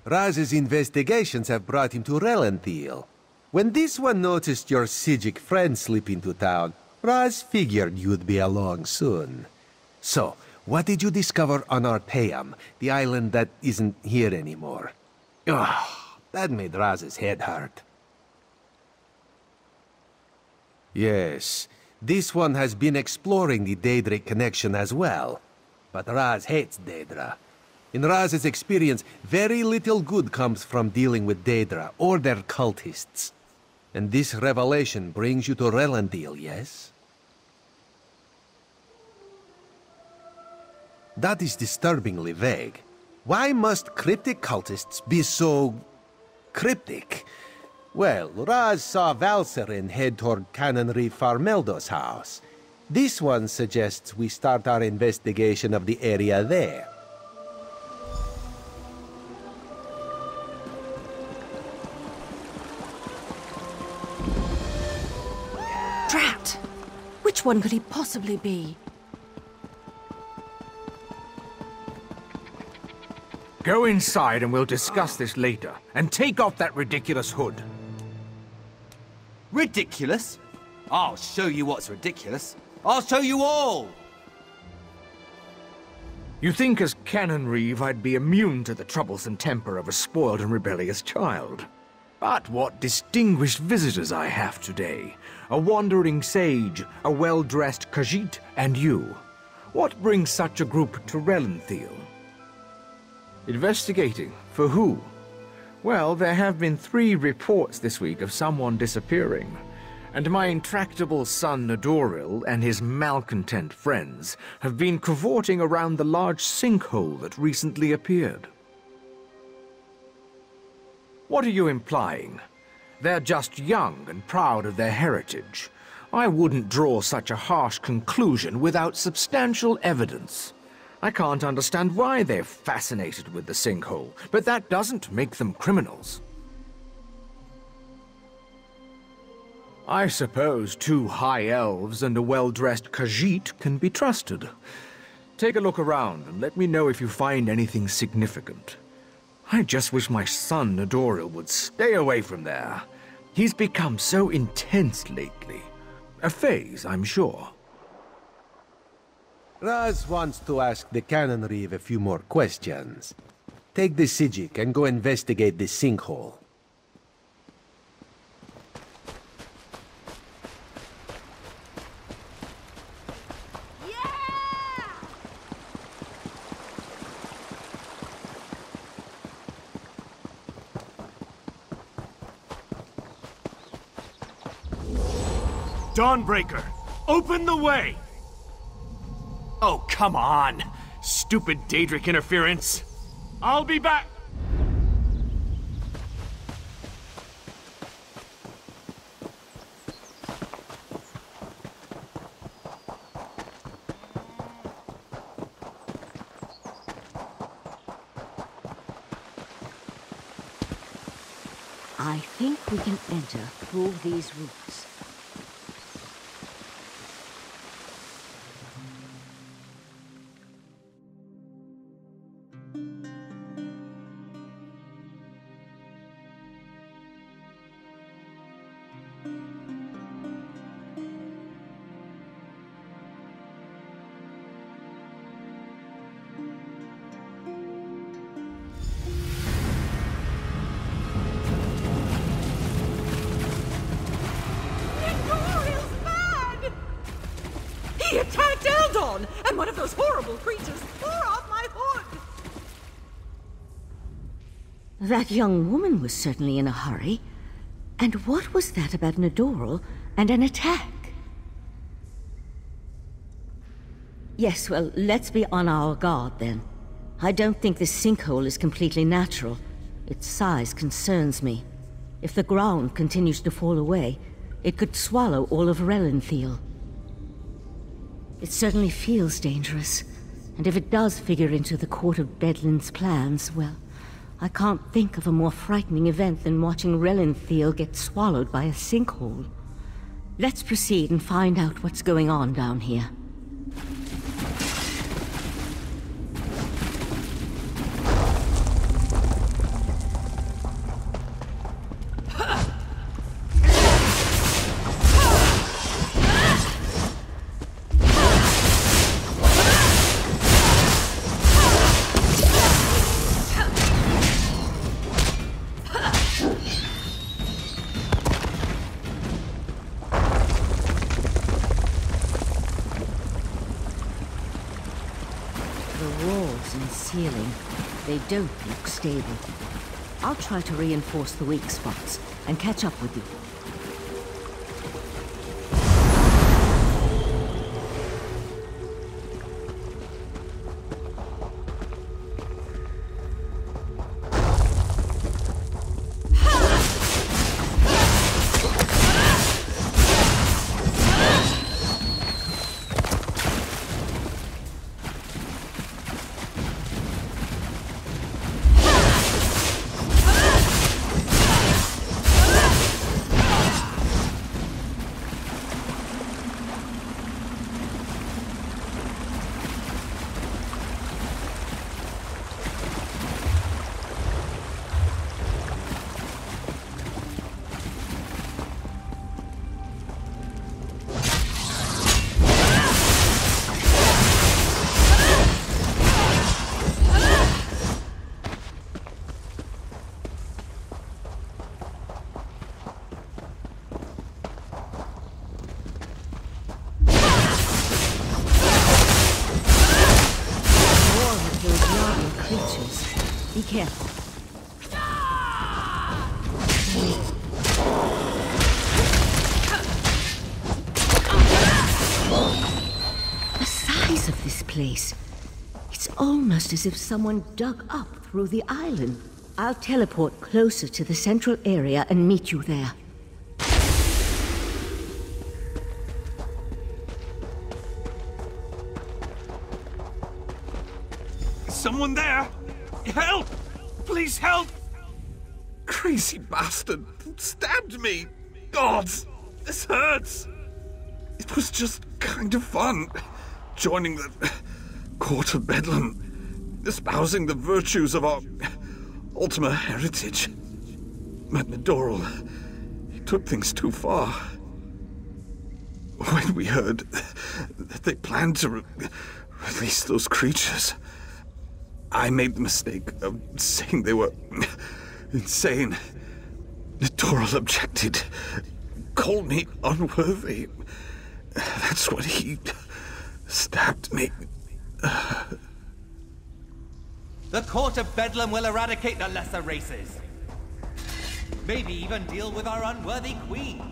Raz's investigations have brought him to Relanthiel. When this one noticed your Sijic friend slip into town, Raz figured you'd be along soon. So, what did you discover on Artaeum, the island that isn't here anymore? Ugh, that made Raz's head hurt. Yes, this one has been exploring the Daedric connection as well. But Raz hates Daedra. In Raz's experience, very little good comes from dealing with Daedra or their cultists. And this revelation brings you to Relanthiel, yes? That is disturbingly vague. Why must cryptic cultists be so... cryptic? Well, Raz saw Valserin head toward Canonry Farmeldo's house. This one suggests we start our investigation of the area there. Drat! Which one could he possibly be? Go inside and we'll discuss this later. And take off that ridiculous hood. Ridiculous? I'll show you what's ridiculous. I'll show you all! You think as Canon Reeve I'd be immune to the troublesome temper of a spoiled and rebellious child. But what distinguished visitors I have today. A wandering sage, a well-dressed Khajiit, and you. What brings such a group to Relanthiel? Investigating. For who? Well, there have been 3 reports this week of someone disappearing. And my intractable son Nadoril and his malcontent friends have been cavorting around the large sinkhole that recently appeared. What are you implying? They're just young and proud of their heritage. I wouldn't draw such a harsh conclusion without substantial evidence. I can't understand why they're fascinated with the sinkhole, but that doesn't make them criminals. I suppose 2 high elves and a well-dressed Khajiit can be trusted. Take a look around and let me know if you find anything significant. I just wish my son Nadoril would stay away from there. He's become so intense lately. A phase, I'm sure. Raz wants to ask the Canon Reeve a few more questions. Take the Psijic and go investigate this sinkhole. Dawnbreaker, open the way! Oh, come on! Stupid Daedric interference! I'll be back! I think we can enter through these roots. He attacked Eldon, and one of those horrible creatures tore off my hood! That young woman was certainly in a hurry. And what was that about Nadoral and an attack? Yes, well, let's be on our guard then. I don't think this sinkhole is completely natural. Its size concerns me. If the ground continues to fall away, it could swallow all of Relenthal. It certainly feels dangerous, and if it does figure into the Court of Bedlin's plans, well, I can't think of a more frightening event than watching Relenthal get swallowed by a sinkhole. Let's proceed and find out what's going on down here. They don't look stable. I'll try to reinforce the weak spots and catch up with you. Be careful. The size of this place. It's almost as if someone dug up through the island. I'll teleport closer to the central area and meet you there. Someone there! Help! Please help! Crazy bastard stabbed me! God, this hurts! It was just kind of fun, joining the Court of Bedlam, espousing the virtues of our Ultima heritage. But Nadoral, took things too far. When we heard that they planned to release those creatures, I made the mistake of saying they were insane. Toril objected, called me unworthy. That's when he stabbed me. The Court of Bedlam will eradicate the lesser races. Maybe even deal with our unworthy queen.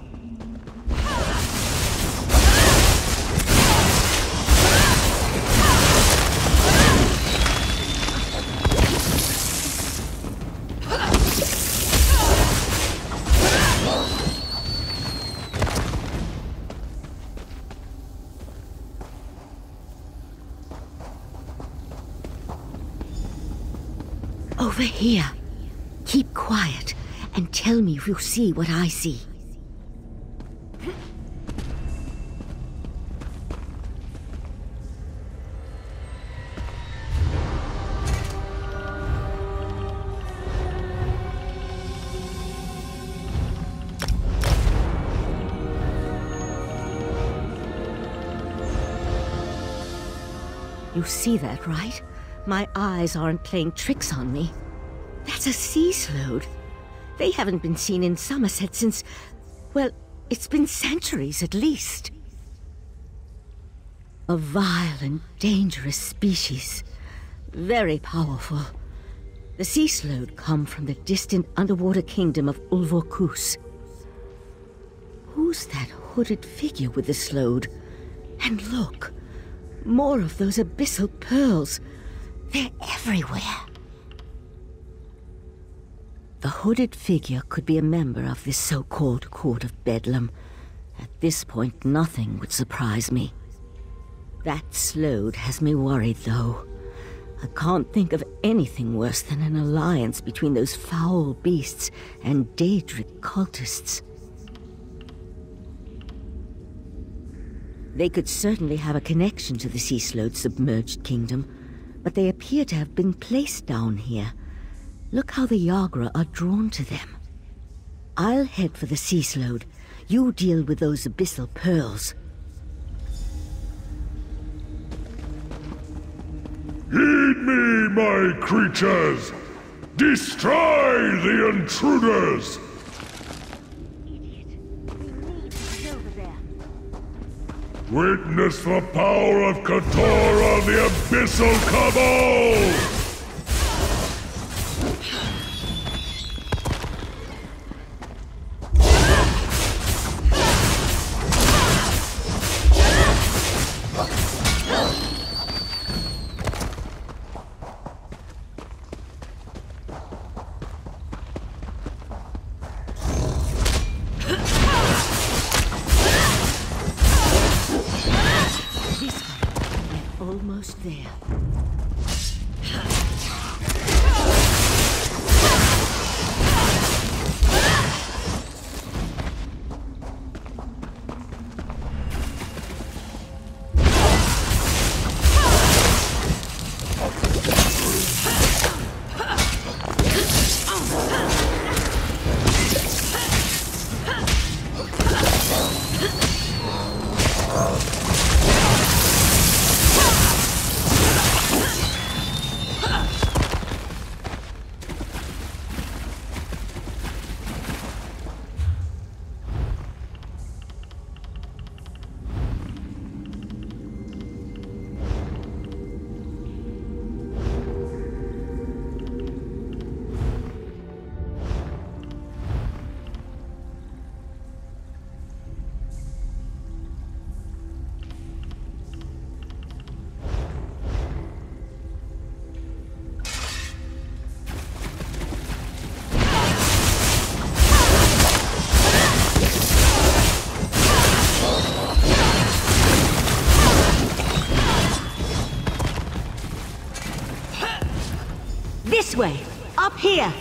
Over here. Keep quiet and tell me if you see what I see. You see that, right? My eyes aren't playing tricks on me. That's a sea sload. They haven't been seen in Somerset since... well, it's been centuries at least. A vile and dangerous species. Very powerful. The sea sload come from the distant underwater kingdom of Ulvorkus. Who's that hooded figure with the sload? And look, more of those abyssal pearls. They're everywhere. The hooded figure could be a member of this so-called Court of Bedlam. At this point, nothing would surprise me. That sload has me worried, though. I can't think of anything worse than an alliance between those foul beasts and Daedric cultists. They could certainly have a connection to the Sea Slode's submerged kingdom, but they appear to have been placed down here. Look how the Yagra are drawn to them. I'll head for the Sea Slode. You deal with those abyssal pearls. Heed me, my creatures! Destroy the intruders! Witness the power of Katora, the Abyssal Cabal! Almost there. This way! Up here!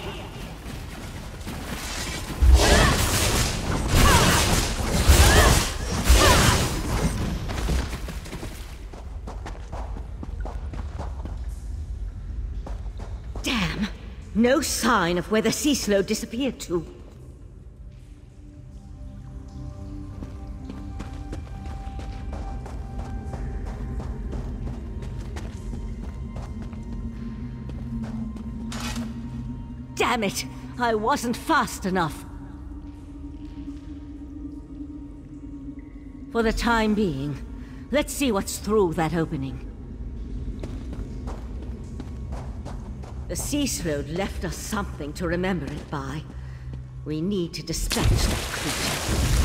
Damn! No sign of where the Sea Sload disappeared to. Damn it! I wasn't fast enough. For the time being, let's see what's through that opening. The Sea Slode left us something to remember it by. We need to dispatch that creature.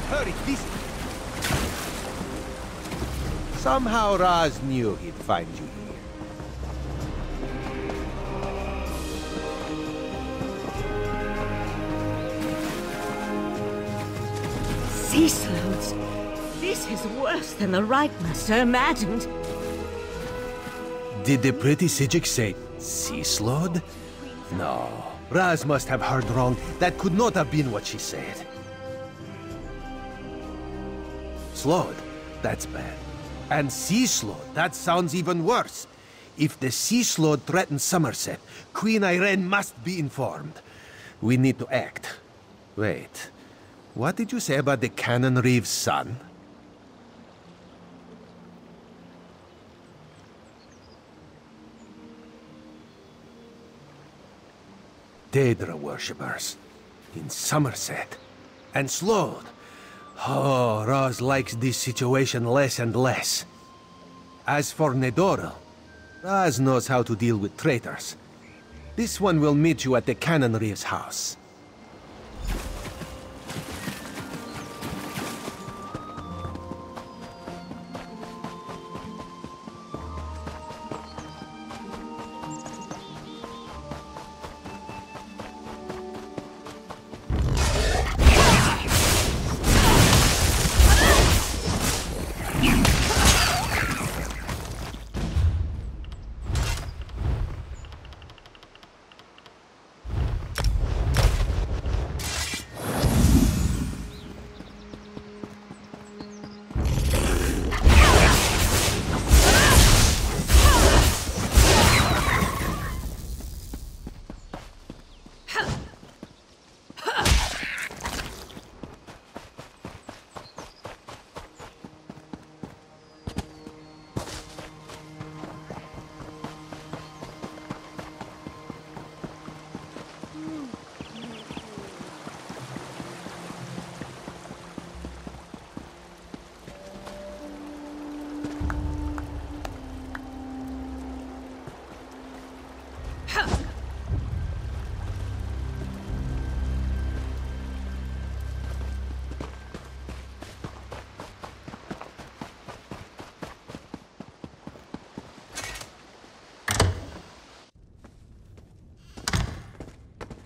Hurry, please. Somehow Raz knew he'd find you here. Sea Slodes? This is worse than the Right Master imagined. Did the pretty Sijik say Sea Slode? No. Raz must have heard wrong. That could not have been what she said. Slode? That's bad. And Sea Slode? That sounds even worse. If the Sea Slode threatens Somerset, Queen Ayrenn must be informed. We need to act. Wait. What did you say about the Cannon Reeve's son? Daedra worshippers. In Somerset. And Slode. Oh, Raz likes this situation less and less. As for Nedoril, Raz knows how to deal with traitors. This one will meet you at the Cannon Reeve's house.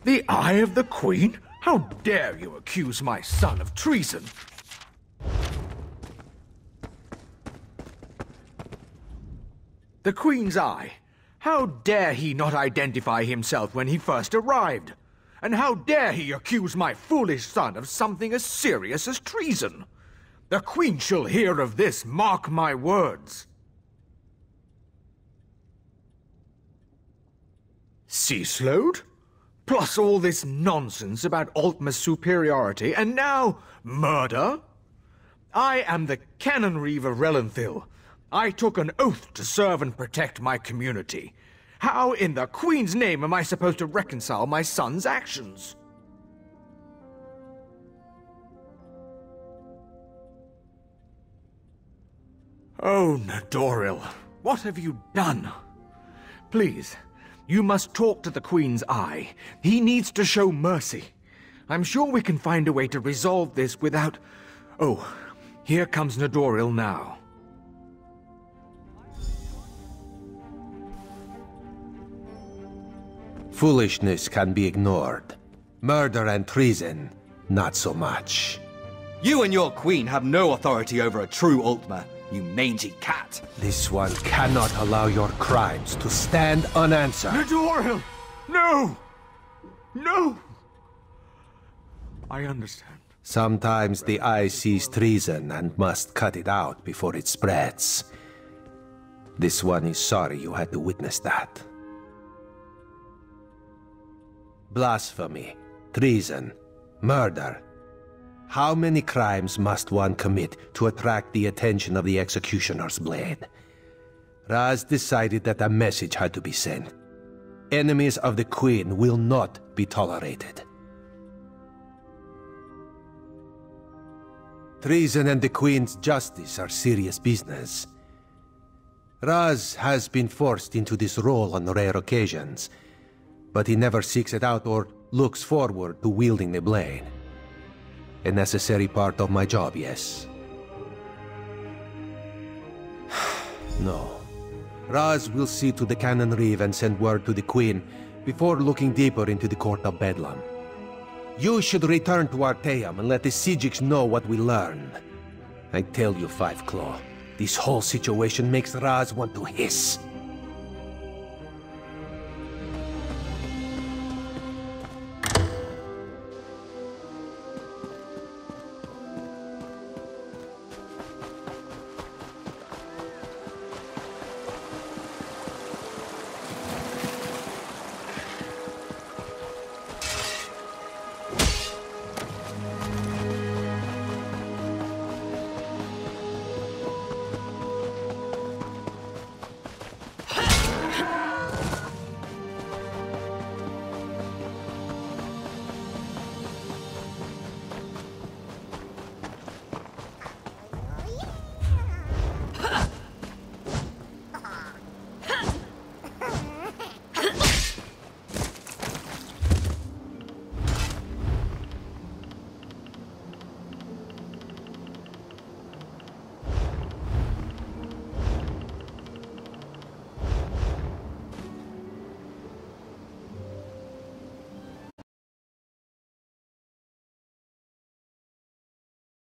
The Eye of the Queen? How dare you accuse my son of treason? The Queen's Eye. How dare he not identify himself when he first arrived? And how dare he accuse my foolish son of something as serious as treason? The Queen shall hear of this, mark my words. Sea Slode? Plus all this nonsense about Altmer's superiority, and now murder? I am the Canon Reeve of Relenthil. I took an oath to serve and protect my community. How in the Queen's name am I supposed to reconcile my son's actions? Oh, Nadoril, what have you done? Please, you must talk to the Queen's Eye. He needs to show mercy. I'm sure we can find a way to resolve this without... Oh, here comes Nadoril now. Foolishness can be ignored. Murder and treason, not so much. You and your queen have no authority over a true Altmer, you mangy cat. This one cannot allow your crimes to stand unanswered. Nadoril! No! No! I understand. Sometimes the eye sees treason and must cut it out before it spreads. This one is sorry you had to witness that. Blasphemy, treason, murder. How many crimes must one commit to attract the attention of the executioner's blade? Raz decided that a message had to be sent. Enemies of the Queen will not be tolerated. Treason and the Queen's justice are serious business. Raz has been forced into this role on rare occasions, but he never seeks it out or looks forward to wielding the blade. A necessary part of my job, yes. No. Raz will see to the Canon Reeve and send word to the Queen before looking deeper into the Court of Bedlam. You should return to Artaeum and let the Psijics know what we learned. I tell you, Five Claw, this whole situation makes Raz want to hiss.